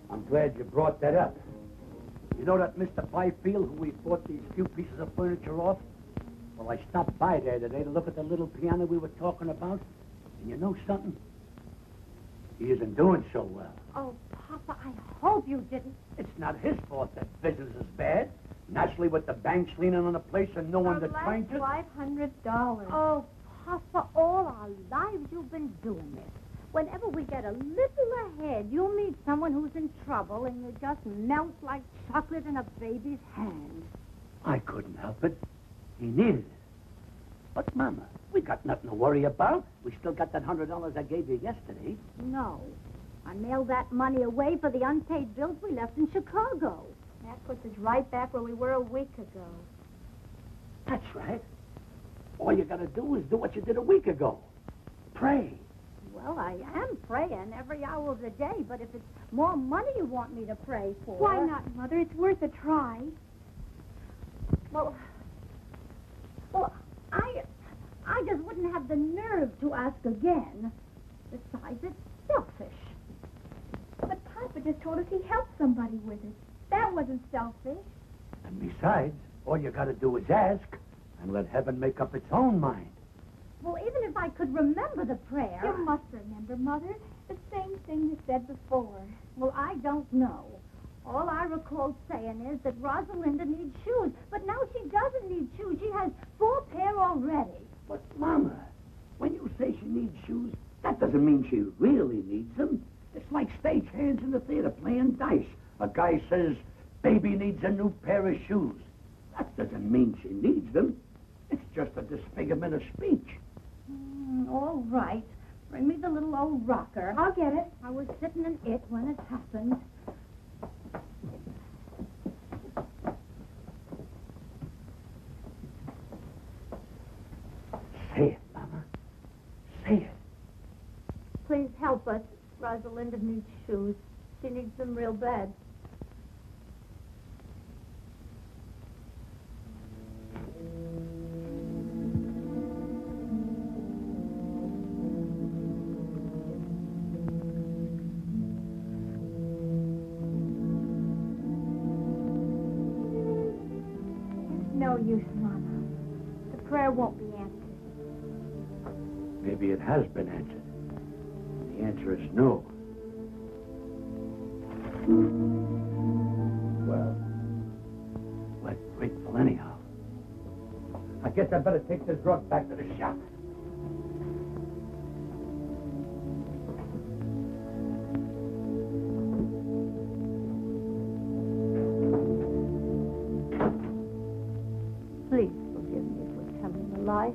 I'm glad you brought that up. You know that Mr. Byfield who we bought these few pieces of furniture off? Well, I stopped by there today to look at the little piano we were talking about. And you know something? He isn't doing so well. Oh, Papa, I hope you didn't. It's not his fault that business is bad. Naturally, with the banks leaning on the place and no one to trying to... $500. Oh, Papa, all our lives you've been doing this. Whenever we get a little ahead, you'll meet someone who's in trouble and you just melt like chocolate in a baby's hand. I couldn't help it. He needed it. But, Mama, we got nothing to worry about. We still got that $100 I gave you yesterday. No. I mailed that money away for the unpaid bills we left in Chicago. That puts us right back where we were a week ago. That's right. All you gotta do is do what you did a week ago. Pray. Well, I am praying every hour of the day, but if it's more money you want me to pray for... Why not, Mother? It's worth a try. Well, I just wouldn't have the nerve to ask again. Besides, it's selfish. But Papa just told us he helped somebody with it. That wasn't selfish. And besides, all you gotta do is ask and let heaven make up its own mind. Well, even if I could remember the prayer... You must remember, Mother. The same thing you said before. Well, I don't know. All I recall saying is that Rosalinda needs shoes. But now she doesn't need shoes. She has 4 pair already. But, Mama, when you say she needs shoes, that doesn't mean she really needs them. It's like stagehands in the theater playing dice. A guy says, baby needs a new pair of shoes. That doesn't mean she needs them. It's just a disfigurement of speech. All right. Bring me the little old rocker. I'll get it. I was sitting in it when it happened. Say it, Mama. Say it. Please help us. Rosalinda needs shoes. She needs them real bad. No use, Mama. The prayer won't be answered. Maybe it has been answered. The answer is no. Well, we're grateful anyhow. I guess I better take this rug back to the shop. Please forgive me for telling a lie.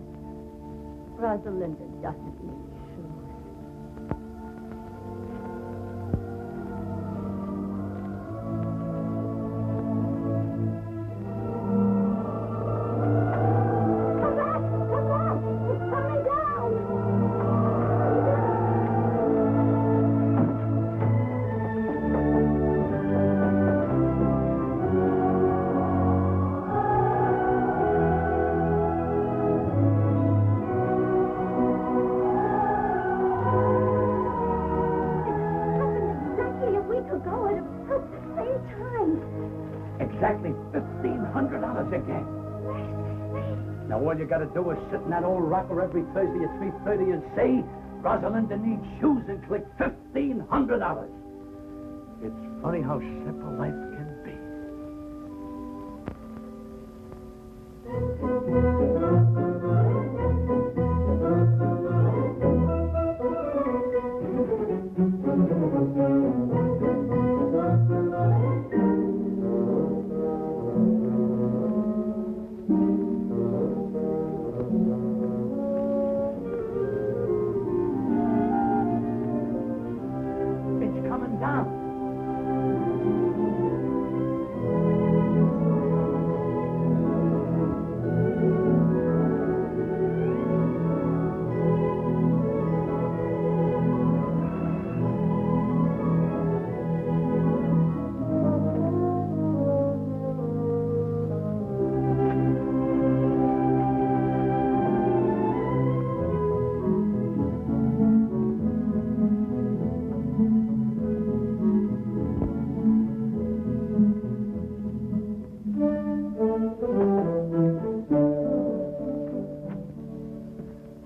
Rosalinda doesn't need shoes. Come back! Come back! It's coming down! Exactly a week ago at about the same time. Exactly $1,500 again. Now all you gotta do is sit in that old rocker every Thursday at 3:30 and say, Rosalinda needs shoes, and click $1,500. It's funny how simple life can be. It's coming down.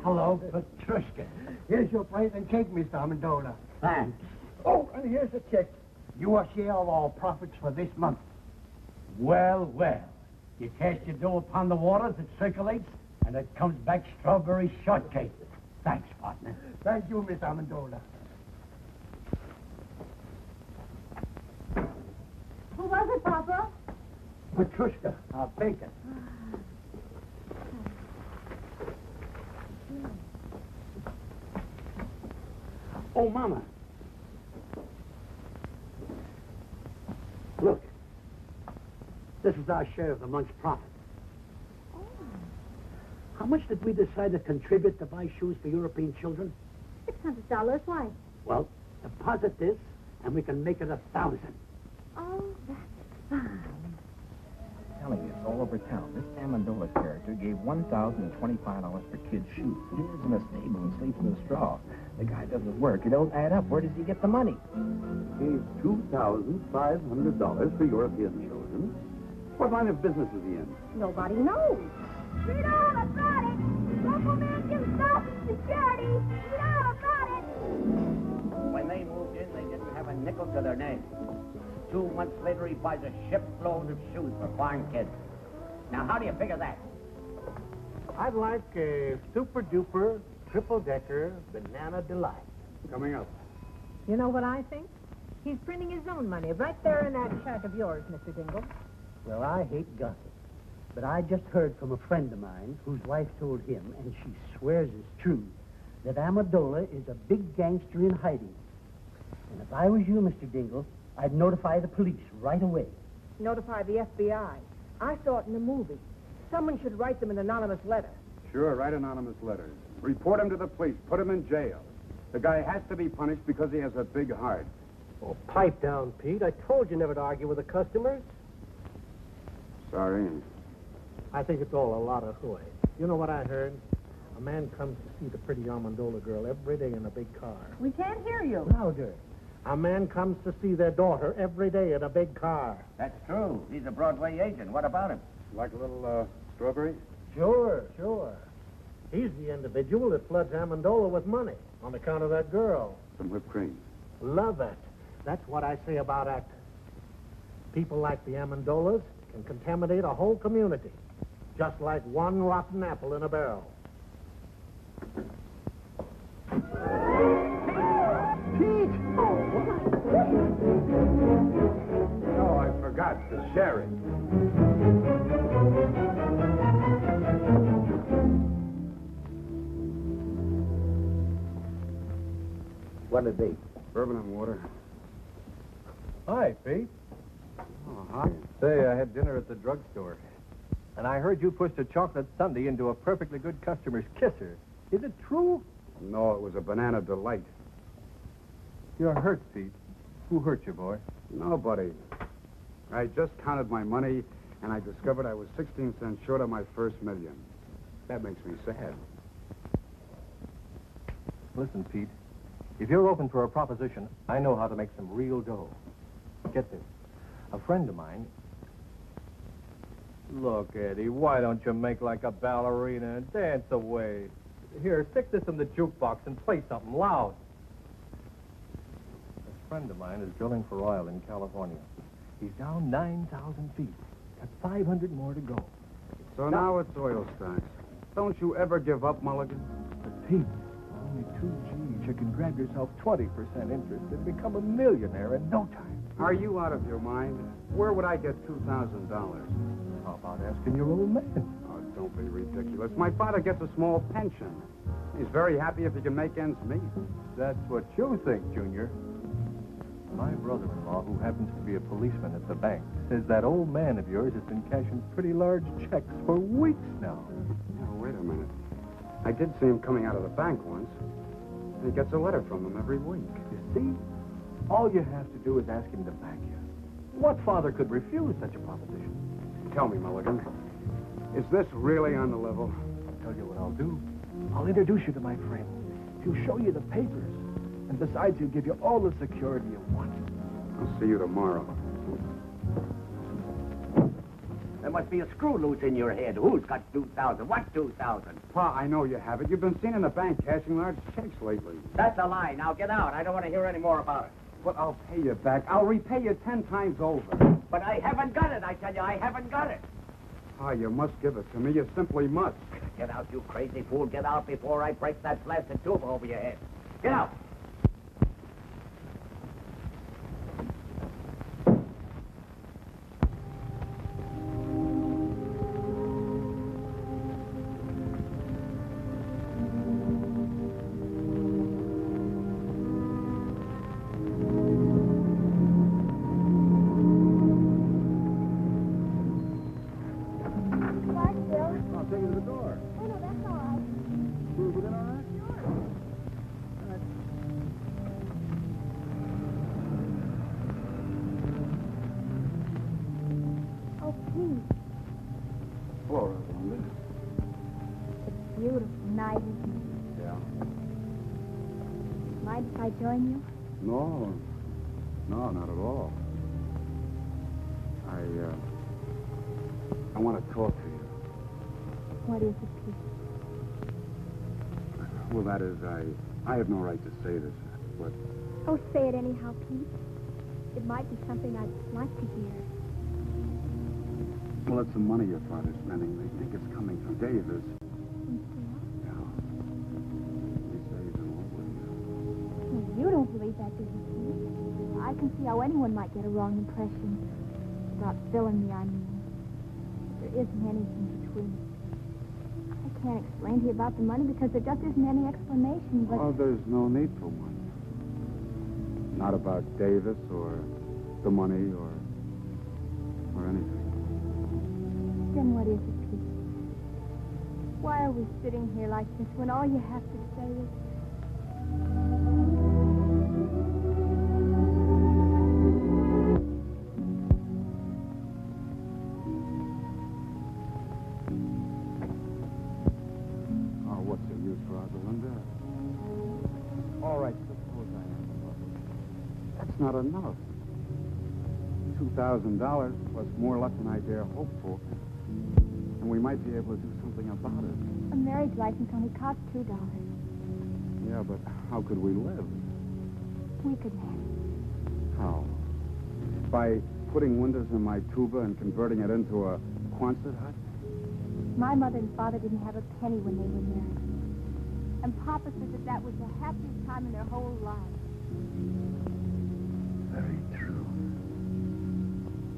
Hello, Petrushka. Here's your plate and cake, Mr. Amendola. Thanks. Oh, and here's a check. Your share of our profits for this month. Well, well. You cast your dough upon the waters, it circulates, and it comes back strawberry shortcake. Thanks, partner. Thank you, Mr. Amendola. Who was it, Papa? Petrushka, our bacon. Oh, Mama. Look. This is our share of the month's profit. Oh. How much did we decide to contribute to buy shoes for European children? $600. Why? Well, deposit this, and we can make it 1,000. Oh, that's fine. Telling you, it's all over town. This Amendola character gave $1,025 for kids' shoes. He lives in a stable and sleeps in a straw. The guy doesn't work. It don't add up. Where does he get the money? Gave $2,500 for European children. What line of business is he in? Nobody knows. Rito, I brought it. Local man gives stuff to security. Rito, I brought it. When they moved in, they didn't have a nickel to their name. 2 months later, he buys a shipload of shoes for foreign kids. Now, how do you figure that? I'd like a super-duper, triple-decker banana delight. Coming up. You know what I think? He's printing his own money right there in that shack of yours, Mr. Dingle. Well, I hate gossip. But I just heard from a friend of mine whose wife told him, and she swears it's true, that Amendola is a big gangster in hiding. And if I was you, Mr. Dingle, I'd notify the police right away. Notify the FBI. I saw it in the movie. Someone should write them an anonymous letter. Sure, write anonymous letters. Report him to the police. Put him in jail. The guy has to be punished because he has a big heart. Oh, pipe down, Pete. I told you never to argue with the customers. Sorry. I think it's all a lot of hooey. You know what I heard? A man comes to see the pretty Amendola girl every day in a big car. We can't hear you. Louder. A man comes to see their daughter every day in a big car. That's true. He's a Broadway agent. What about him? Like a little, strawberry? Sure. He's the individual that floods Amendola with money on account of that girl. Some whipped cream. Love it. That's what I say about actors. People like the Amendolas can contaminate a whole community, just like one rotten apple in a barrel. Pete! Oh, I forgot the sherry. What'll it be? Bourbon and water. Hi, Pete. Oh, hi. Say, I had dinner at the drugstore, and I heard you pushed a chocolate sundae into a perfectly good customer's kisser. Is it true? No, it was a banana delight. You're hurt, Pete. Who hurt you, boy? Nobody. I just counted my money, and I discovered I was 16 cents short of my first million. That makes me sad. Listen, Pete. If you're open for a proposition, I know how to make some real dough. Get this. A friend of mine... Look, Eddie, why don't you make like a ballerina and dance away? Here, stick this in the jukebox and play something loud. A friend of mine is drilling for oil in California. He's down 9,000 feet. Got 500 more to go. So now it's oil stocks. Don't you ever give up, Mulligan? But Pete, only 2 G's. You can grab yourself 20% interest and become a millionaire in no time. Are you out of your mind? Where would I get $2,000? How about asking your old man? Oh, don't be ridiculous. My father gets a small pension. He's very happy if he can make ends meet. That's what you think, Junior. My brother-in-law, who happens to be a policeman at the bank, says that old man of yours has been cashing pretty large checks for weeks now. Now, wait a minute. I did see him coming out of the bank once. He gets a letter from them every week. You see? All you have to do is ask him to back you. What father could refuse such a proposition? Tell me, Mulligan, is this really on the level? I'll tell you what I'll do. I'll introduce you to my friend. He'll show you the papers. And besides, he'll give you all the security you want. I'll see you tomorrow. There must be a screw loose in your head. Who's got 2,000? What 2,000? Pa, I know you have it. You've been seen in the bank cashing large checks lately. That's a lie. Now get out. I don't want to hear any more about it. But I'll pay you back. I'll repay you 10 times over. But I haven't got it, I tell you. I haven't got it. Pa, you must give it to me. You simply must. Get out, you crazy fool. Get out before I break that blasted tube over your head. Get out. I join you? No, not at all. I want to talk to you. What is it, Pete? Well, that is, I have no right to say this, but... Oh, say it anyhow, Pete. It might be something I'd like to hear. Well, it's the money your father's spending. They think it's coming from Davis. You don't believe that, do you, Pete? I can see how anyone might get a wrong impression about Phil and me, I mean. There isn't anything between us. I can't explain to you about the money because there just isn't any explanation, but... Oh, there's no need for one. Not about Davis or the money or anything. Then what is it, Pete? Why are we sitting here like this when all you have to say is... Not enough. 2,000 $2,000 plus more luck than I dare hope for. And we might be able to do something about it. A marriage license only costs $2. Yeah, but how could we live? We could manage. How? By putting windows in my tuba and converting it into a Quonset hut? My mother and father didn't have a penny when they were married. And Papa said that that was the happiest time in their whole lives. Very true.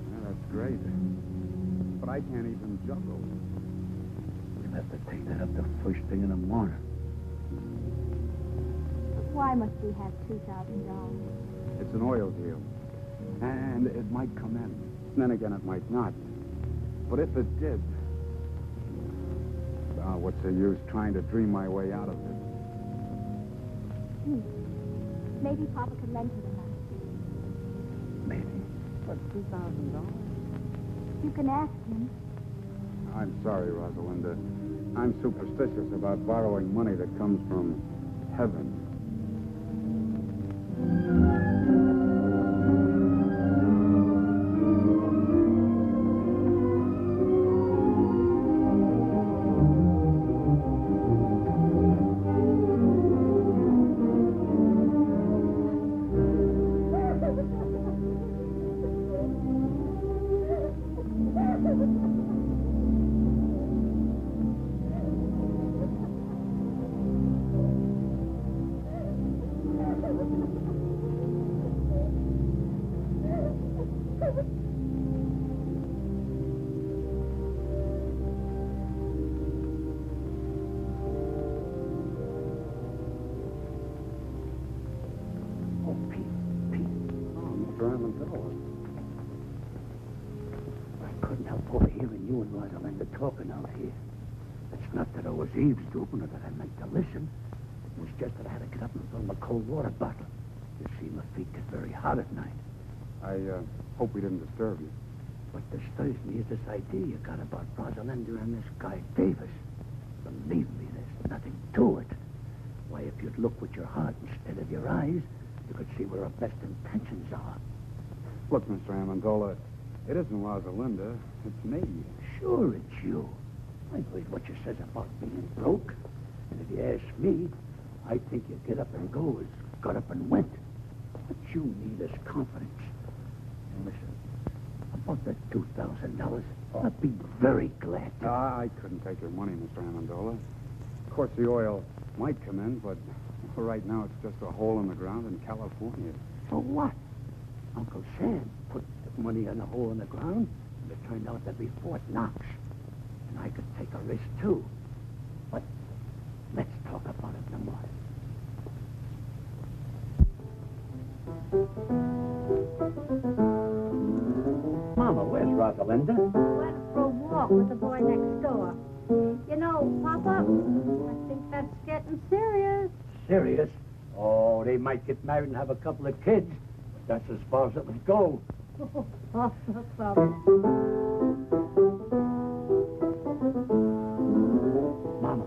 Yeah, that's great. But I can't even juggle. We'll have to take that up the first thing in the morning. Why must we have $2,000? It's an oil deal. And it might come in. Then again, it might not. But if it did, what's the use trying to dream my way out of it? Maybe Papa could lend you the money. Maybe. But $2,000? You can ask him. I'm sorry, Rosalinda. I'm superstitious about borrowing money that comes from heaven. Talking out here. It's not that I was eavesdropping or that I meant to listen. It was just that I had to get up and fill my cold water bottle. You see, my feet get very hot at night. I hope we didn't disturb you. What disturbs me is this idea you got about Rosalinda and this guy Davis. Believe me, there's nothing to it. Why, if you'd look with your heart instead of your eyes, you could see where our best intentions are. Look, Mr. Amendola, it isn't Rosalinda. It's me. Sure, it's you. I heard what you says about being broke. And if you ask me, I think you get up and go as got up and went. What you need is confidence. And listen, about that $2,000, I'd be very glad to. I couldn't take your money, Mr. Amendola. Of course, the oil might come in, but for right now, it's just a hole in the ground in California. So what? Uncle Sam put the money in a hole in the ground. It turned out to be Fort Knox. And I could take a risk, too. But let's talk about it no more. Mama, where's Rosalinda? Went for a walk with the boy next door. You know, Papa, I think that's getting serious. Serious? Oh, they might get married and have a couple of kids. But that's as far as it would go. Oh, sorry. Mama,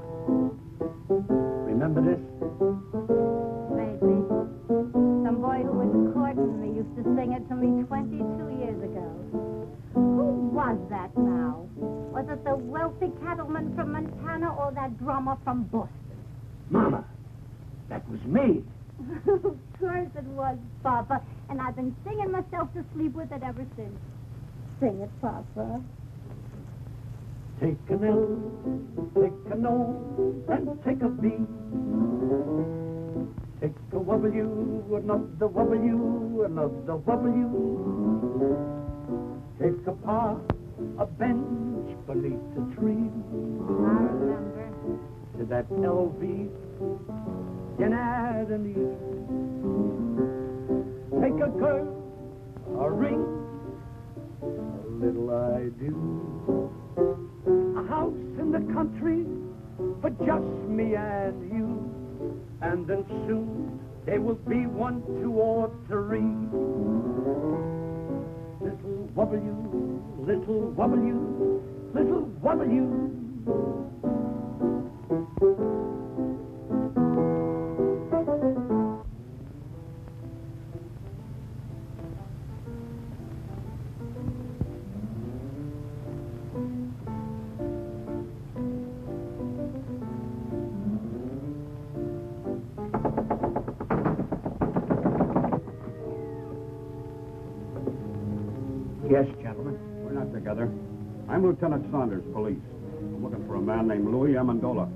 remember this? Maybe. Some boy who was courting me used to sing it to me 22 years ago. Who was that now? Was it the wealthy cattleman from Montana or that drummer from Boston? Mama, that was me. Of course it was, Papa. And I've been singing myself to sleep with it ever since. Sing it, Papa. Take an L, take an O, and take a B. Take a W, another W, another W. Take a par, a bench beneath the tree. I remember. To that LV, you add an E. Take a girl, a ring, a little I do. A house in the country for just me and you. And then soon there will be 1, 2, or 3. Little W, little W, little W. together. I'm Lieutenant Saunders, police. I'm looking for a man named Louie Amendola.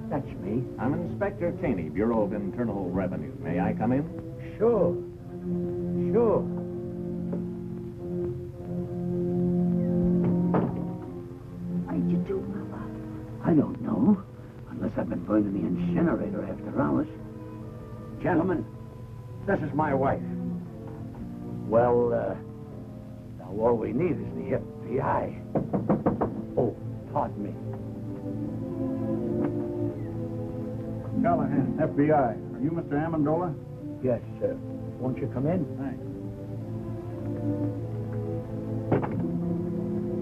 That's me. I'm Inspector Cheney, Bureau of Internal Revenue. May I come in? Sure. Sure. What did you do, Mama? I don't know. Unless I've been burning the incinerator after hours. Gentlemen, this is my wife. Well, now all we need is the FBI. Oh, pardon me. Callahan, FBI. Are you Mr. Amendola? Yes, sir. Won't you come in? Thanks.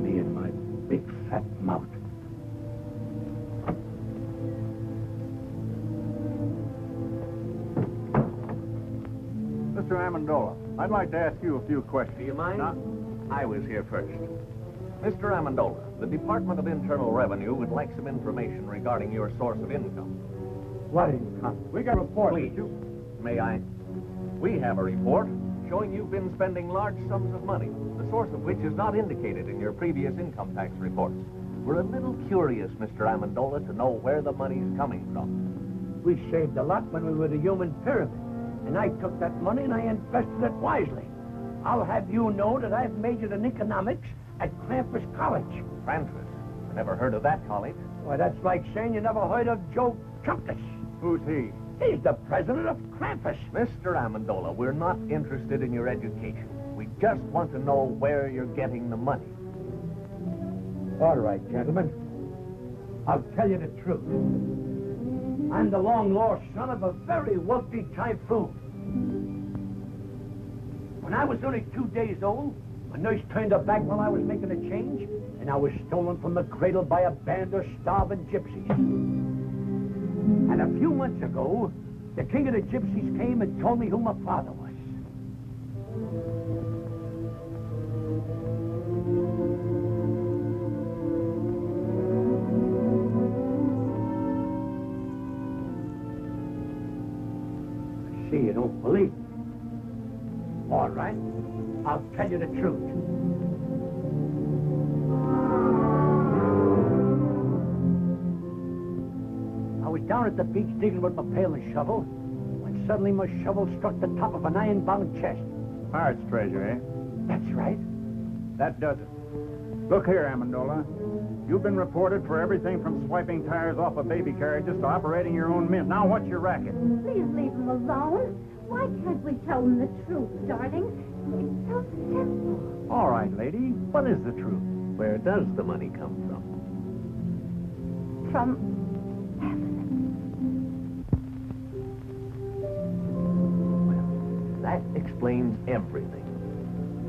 Me and my big fat mouth. Mr. Amendola, I'd like to ask you a few questions. Do you mind? Now, I was here first. Mr. Amendola, the Department of Internal Revenue would like some information regarding your source of income. What income? we got a report. Please. May I? We have a report showing you've been spending large sums of money, the source of which is not indicated in your previous income tax reports. We're a little curious, Mr. Amendola, to know where the money's coming from. We saved a lot when we were the human pyramid. And I took that money and I invested it wisely. I'll have you know that I've majored in economics at Krampus College. Krampus? I never heard of that college. Why, that's like saying you never heard of Joe Chunkus. Who's he? He's the president of Krampus. Mr. Amendola, we're not interested in your education. We just want to know where you're getting the money. All right, gentlemen. I'll tell you the truth. I'm the long-lost son of a very wealthy typhoon. When I was only 2 days old, my nurse turned her back while I was making a change, and I was stolen from the cradle by a band of starving gypsies. And a few months ago, the king of the gypsies came and told me who my father was. See, you don't believe me. All right, I'll tell you the truth. I was down at the beach digging with my pail and shovel when suddenly my shovel struck the top of an iron-bound chest. Pirate's treasure, eh? That's right. That does it. Look here, Amendola. You've been reported for everything from swiping tires off of baby carriages to operating your own mint. Now, what's your racket? Please leave him alone. Why can't we tell him the truth, darling? It's so simple. All right, lady. What is the truth? Where does the money come from? From That explains everything.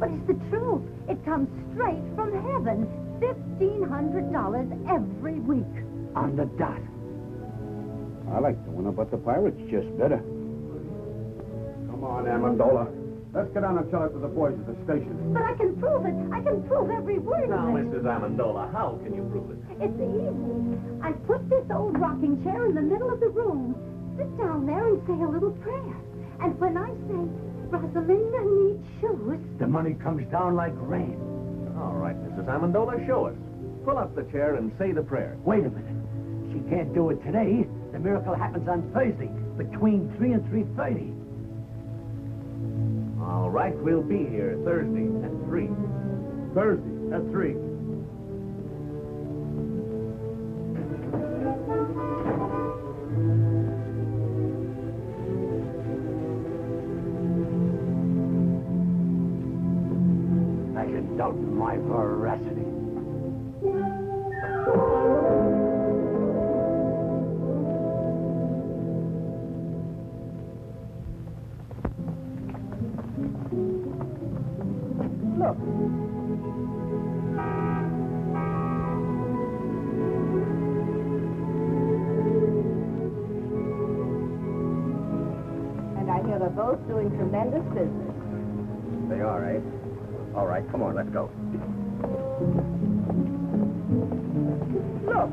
But it's the truth. It comes straight from heaven. $1,500 every week. On the dot. I like the one about the pirates just better. Come on, Amendola. Let's get on and tell it to the boys at the station. But I can prove it. I can prove every word Now, of it. Mrs. Amendola, how can you prove it? It's easy. I put this old rocking chair in the middle of the room. Sit down there and say a little prayer. And when I say, Rosalinda needs shoes, The money comes down like rain. All right, Mrs. Amendola, show us. Pull up the chair and say the prayer. Wait a minute. She can't do it today. The miracle happens on Thursday, between 3 and 3:30. All right, we'll be here Thursday at 3. Thursday at 3. I can doubt my veracity. Look. And I hear they're both doing tremendous business. They are, eh? All right, come on, let's go. Look.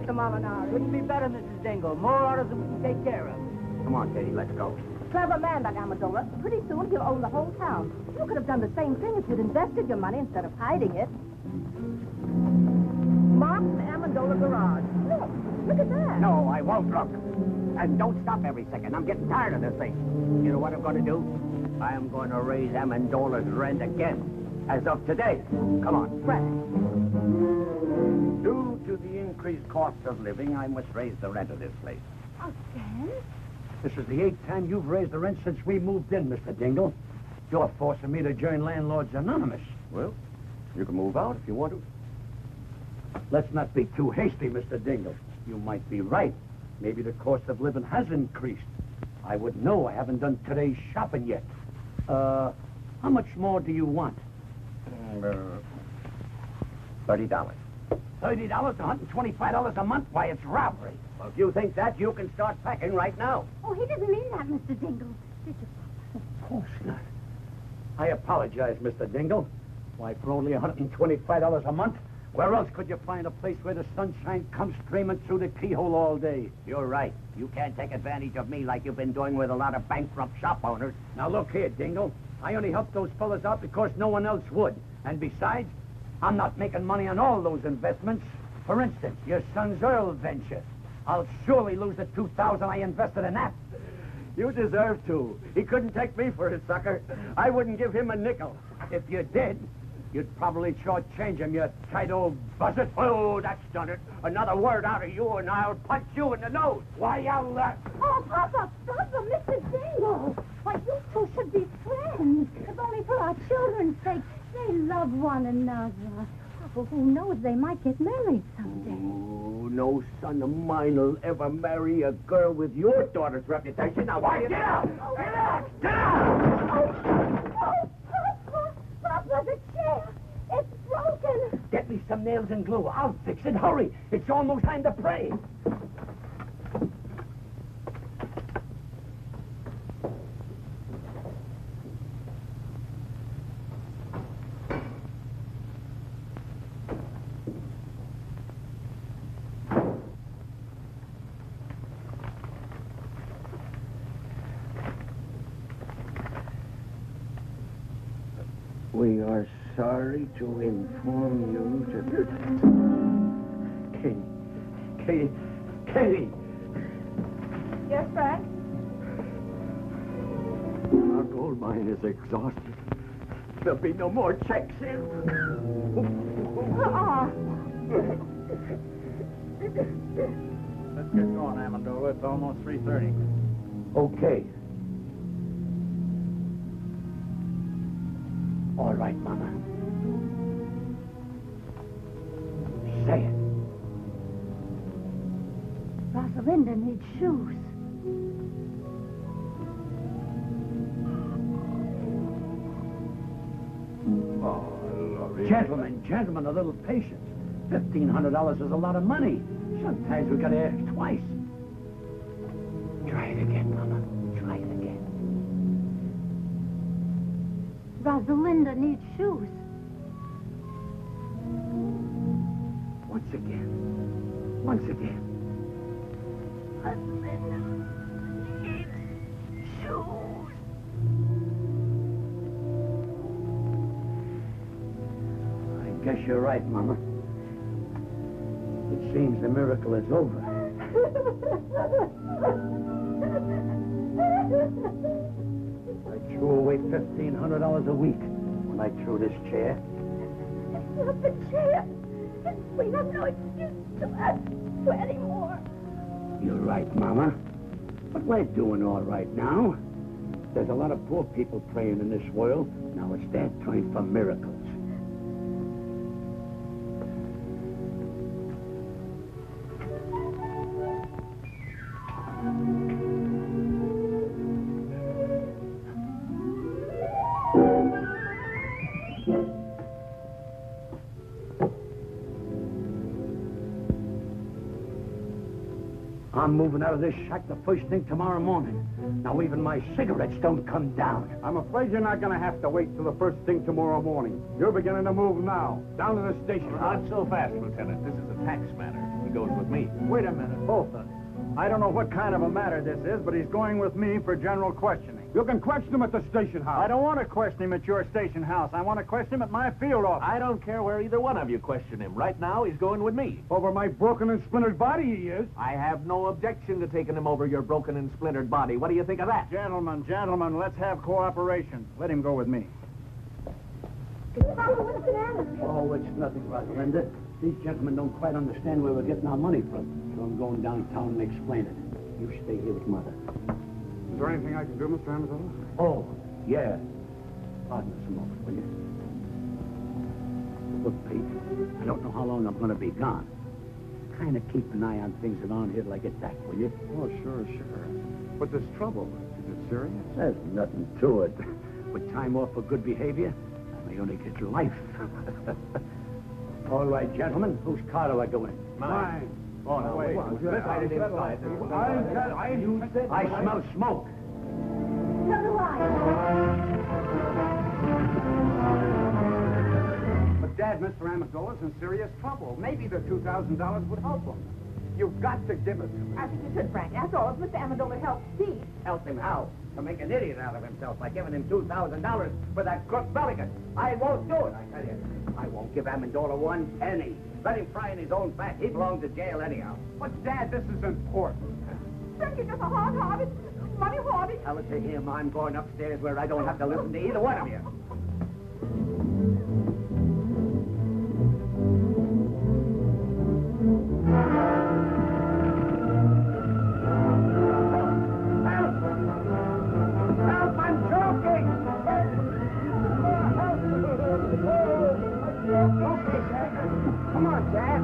a mile an hour. Couldn't be better, Mrs. Dingle. More orders than we can take care of. Come on, Katie, let's go. Clever man, that Amendola. Pretty soon he'll own the whole town. You could have done the same thing if you'd invested your money instead of hiding it. Mark's Amendola garage. Look at that. No, I won't look. And don't stop every second. I'm getting tired of this thing. You know what I'm going to do? I am going to raise Amendola's rent again. As of today. Come on. Frank. Due to the increased cost of living, I must raise the rent of this place. Again? This is the 8th time you've raised the rent since we moved in, Mr. Dingle. You're forcing me to join Landlords Anonymous. Well, you can move out if you want to. Let's not be too hasty, Mr. Dingle. You might be right. Maybe the cost of living has increased. I would know. I haven't done today's shopping yet. How much more do you want? $30. $30, $125 a month? Why, it's robbery. Well, if you think that, you can start packing right now. Oh, he didn't mean that, Mr. Dingle. Did you? Of course not. I apologize, Mr. Dingle. Why, for only $125 a month? Where else could you find a place where the sunshine comes streaming through the keyhole all day? You're right. You can't take advantage of me like you've been doing with a lot of bankrupt shop owners. Now, look here, Dingle. I only helped those fellas out because no one else would. And besides, I'm not making money on all those investments. For instance, your son's Earl venture. I'll surely lose the $2,000 I invested in that. You deserve to. He couldn't take me for his sucker. I wouldn't give him a nickel. If you did, you'd probably shortchange him, you tight old buzzard. Oh, that's done it. Another word out of you, and I'll punch you in the nose. Why, I'll... Oh, Papa, Mr. Dingle. Why, you two should be friends. If only for our children's sake. They love one another. Well, who knows, they might get married someday. Oh, no son of mine will ever marry a girl with your daughter's reputation. Now, why get out? Get out! Get out! Oh, Papa, the chair. It's broken. Get me some nails and glue. I'll fix it. Hurry. It's almost time to pray. We are sorry to inform you that... Katie! Yes, Frank? Our gold mine is exhausted. There'll be no more checks in. Let's get going, Amendola. It's almost 3:30. Okay. All right, Mama. Say it. Rosalinda needs shoes. Oh, Laurie. Gentlemen, a little patience. $1,500 is a lot of money. Sometimes we gotta ask twice. Try it again, Mama. Try it again. Rosalinda needs shoes. Once again. Rosalinda needs shoes. I guess you're right, Mama. It seems the miracle is over. I threw away $1,500 a week when I threw this chair. It's not the chair. We have no excuse to ask for any more. You're right, Mama. But we're doing all right now. There's a lot of poor people praying in this world. Now it's their time for miracles. I'm moving out of this shack the first thing tomorrow morning. Now even my cigarettes don't come down. I'm afraid you're not going to have to wait till the first thing tomorrow morning. You're beginning to move now. Down to the station. Not so fast, Lieutenant. This is a tax matter. The goes with me. Wait a minute, both of us. I don't know what kind of a matter this is, but he's going with me for general questioning. You can question him at the station house. I don't want to question him at your station house. I want to question him at my field office. I don't care where either one of you question him. Right now, he's going with me. Over my broken and splintered body, he is. I have no objection to taking him over your broken and splintered body. What do you think of that? Gentlemen, let's have cooperation. Let him go with me. Papa, what's the matter? Oh, it's nothing, Rosalinda. These gentlemen don't quite understand where we're getting our money from. So I'm going downtown and explain it. You stay here with Mother. Is there anything I can do, Mr. Amendola? Oh, yeah. Pardon us a moment, will you? Look, Pete, I don't know how long I'm going to be gone. Kind of keep an eye on things around here till I get back, will you? Oh, sure. But this trouble, is it serious? There's nothing to it. With time off for good behavior, I may only get your life. All right, gentlemen, whose car do I go in? Mine. Oh, no, wait. I smell smoke. So do I. But, Dad, Mr. Amendola's in serious trouble. Maybe the $2,000 would help him. You've got to give it to him. I think you should, Frank. After all, if Mr. Amendola helps Pete. Help him how? To make an idiot out of himself by giving him $2,000 for that crook Belligan. I won't do it, I tell you. I won't give Amendola one penny. Let him fry in his own fat. He belongs to jail anyhow. But, Dad, this is important. Frank, you're just a hard-hearted, money-hoarding. Tell it to him I'm going upstairs where I don't have to listen to either one of you. Help! I'm choking! Come on, Dad.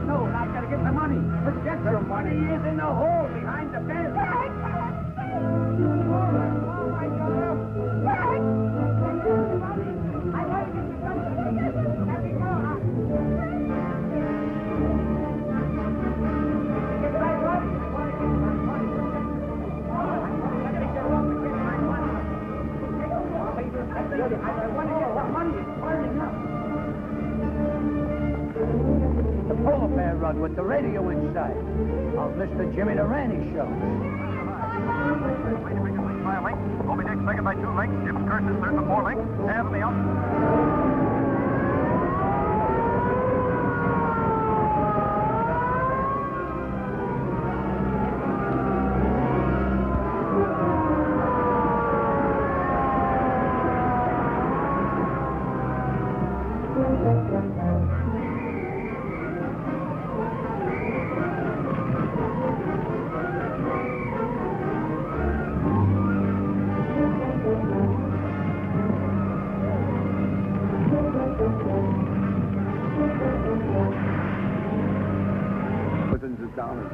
No, I gotta get the money. Let's get The money is in the hole behind the fence. Oh, my God. Frank! I want to get the money. Let me go. Get my money. I want to get my money. I gotta get off and get my money. I want to get the money. It's burning up. The polar bear rug with the radio inside. Of Mr. Jimmy the Randy Show. By a link. Moby Dick second by 2 links. Jim Curtis third by 4 links. And the out.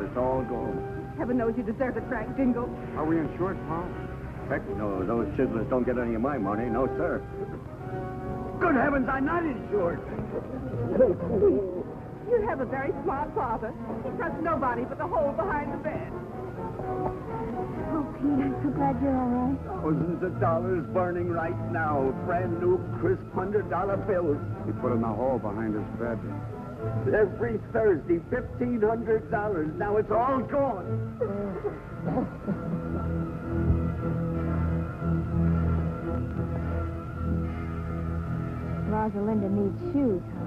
It's all gone. Heaven knows you deserve it, Frank Dingle. Are we insured, Paul? Heck no, those chiselers don't get any of my money. No, sir. Good heavens, I'm not insured. You have a very smart father. He trusts nobody but the hole behind the bed. Oh, Pete, I'm so glad you're all right. Thousands of dollars burning right now. Brand new, crisp $100 bills. He put in the hole behind his bed. Every Thursday, $1,500. Now it's all gone. Rosalinda needs shoes, huh?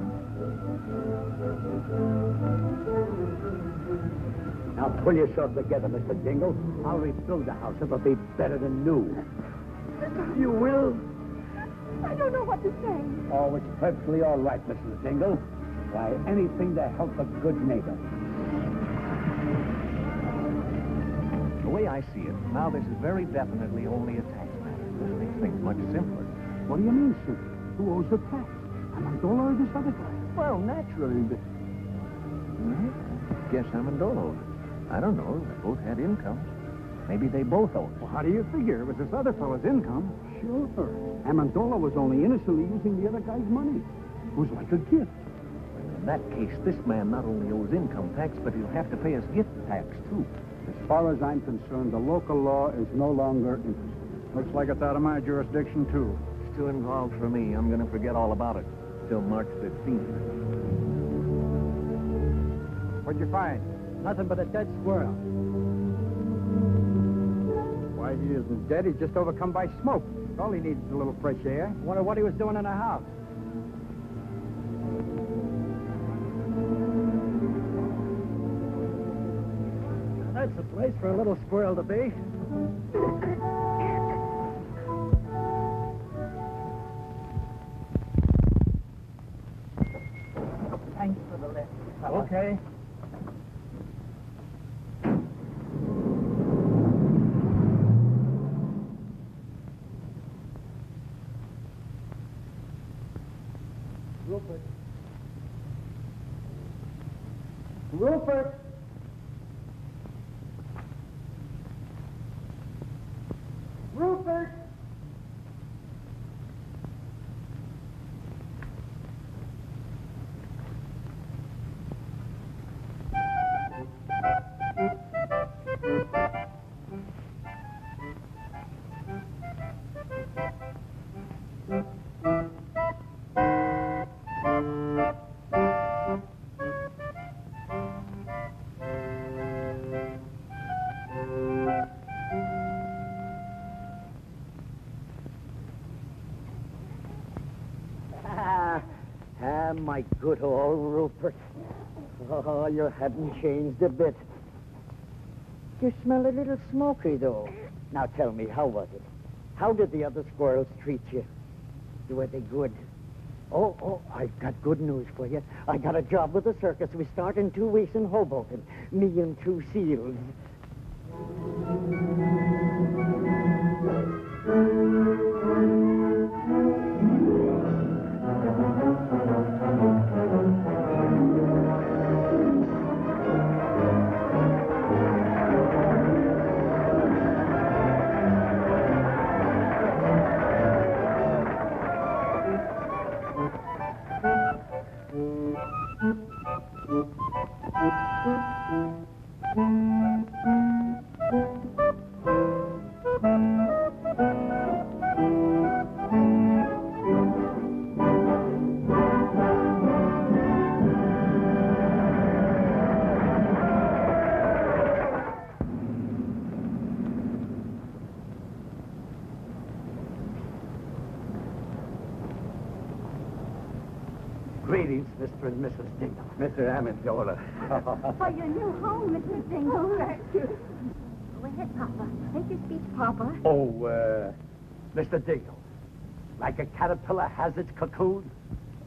Now pull yourself together, Mr. Dingle. I'll rebuild the house. It'll be better than new. You will? I don't know what to say. Oh, it's perfectly all right, Mrs. Dingle. Why, anything to help a good neighbor. The way I see it, now this is very definitely only a tax matter. This makes things much simpler. What do you mean, sir? Who owes the tax? Amendola or this other guy? Well, naturally, but... Guess Amendola owes it. I don't know. They both had incomes. Maybe they both owe it. Well, how do you figure? It was this other fellow's income. Sure. Amendola was only innocently using the other guy's money. It was like a gift. In that case, this man not only owes income tax, but he'll have to pay us gift tax, too. As far as I'm concerned, the local law is no longer interested. Looks like it's out of my jurisdiction, too. It's too involved for me. I'm going to forget all about it till March 15th. What'd you find? Nothing but a dead squirrel. Why, he isn't dead. He's just overcome by smoke. All he needs is a little fresh air. Wonder what he was doing in the house. That's the place for a little squirrel to be. Thanks for the lift. Okay. Rupert. Rupert! Rupert! My good old Rupert. Oh, you hadn't changed a bit. You smell a little smoky, though. Now tell me, how was it? How did the other squirrels treat you? Were they good? Oh, I've got good news for you. I got a job with the circus. We start in 2 weeks in Hoboken. Me and 2 seals. Greetings, Mr. and Mrs. Dingle. Mr. Amendola. For your new home, Mrs. Dingle. Thank you. Go ahead, Papa. Make your speech, Papa. Oh, Mr. Dingle. Like a caterpillar has its cocoon,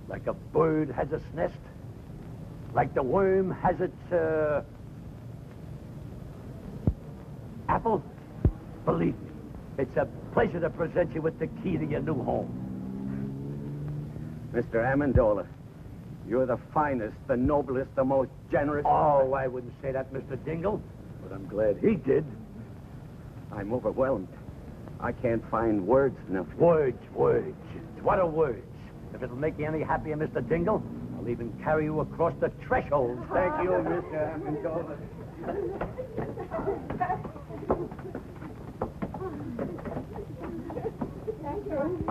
like a bird has its nest, like the worm has its, apple. Believe me, it's a pleasure to present you with the key to your new home. Mr. Amendola, you're the finest, the noblest, the most generous... Oh, I wouldn't say that, Mr. Dingle, but I'm glad he did. I'm overwhelmed. I can't find words enough. Words. What are words? If it'll make you any happier, Mr. Dingle, I'll even carry you across the threshold. Thank you, Mr. Amendola. Thank you.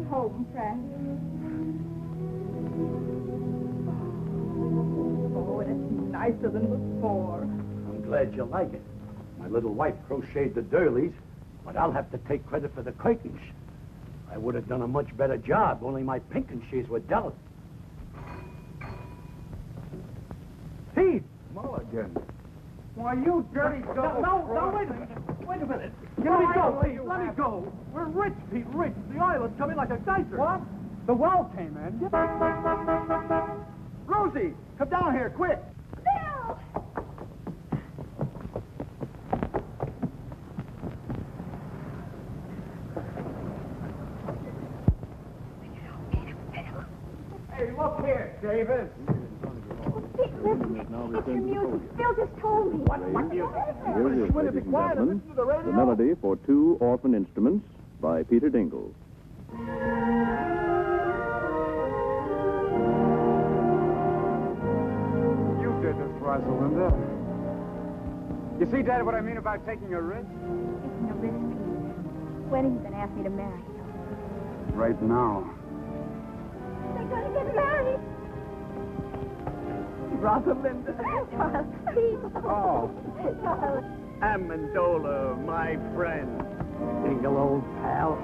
Home, Frank. Oh, it's nicer than before. I'm glad you like it. My little wife crocheted the doilies, but I'll have to take credit for the curtains. I would have done a much better job, only my pinkensies were dull. Pete! Mulligan. Why, you dirty double... No, wait a minute. Wait a minute. Let me go, Pete. Let me go. We're rich, Pete, rich. The island's coming like a geyser. What? The well came in. Rosie, come down here, quick. Bill! Hey, look here, Davis. It's your music. Bill just told me. What music? Here it is, ladies and gentlemen, the melody for 2 orphan instruments by Peter Dingle. You did this, Rosalinda. You see, Dad, what I mean about taking a risk? Taking a risk, Pete. When are you going to ask me to marry you? Right now. They're going to get married. Rosalinda. Charles, please. Oh. Charles. Amendola, my friend. Dingle, old pal.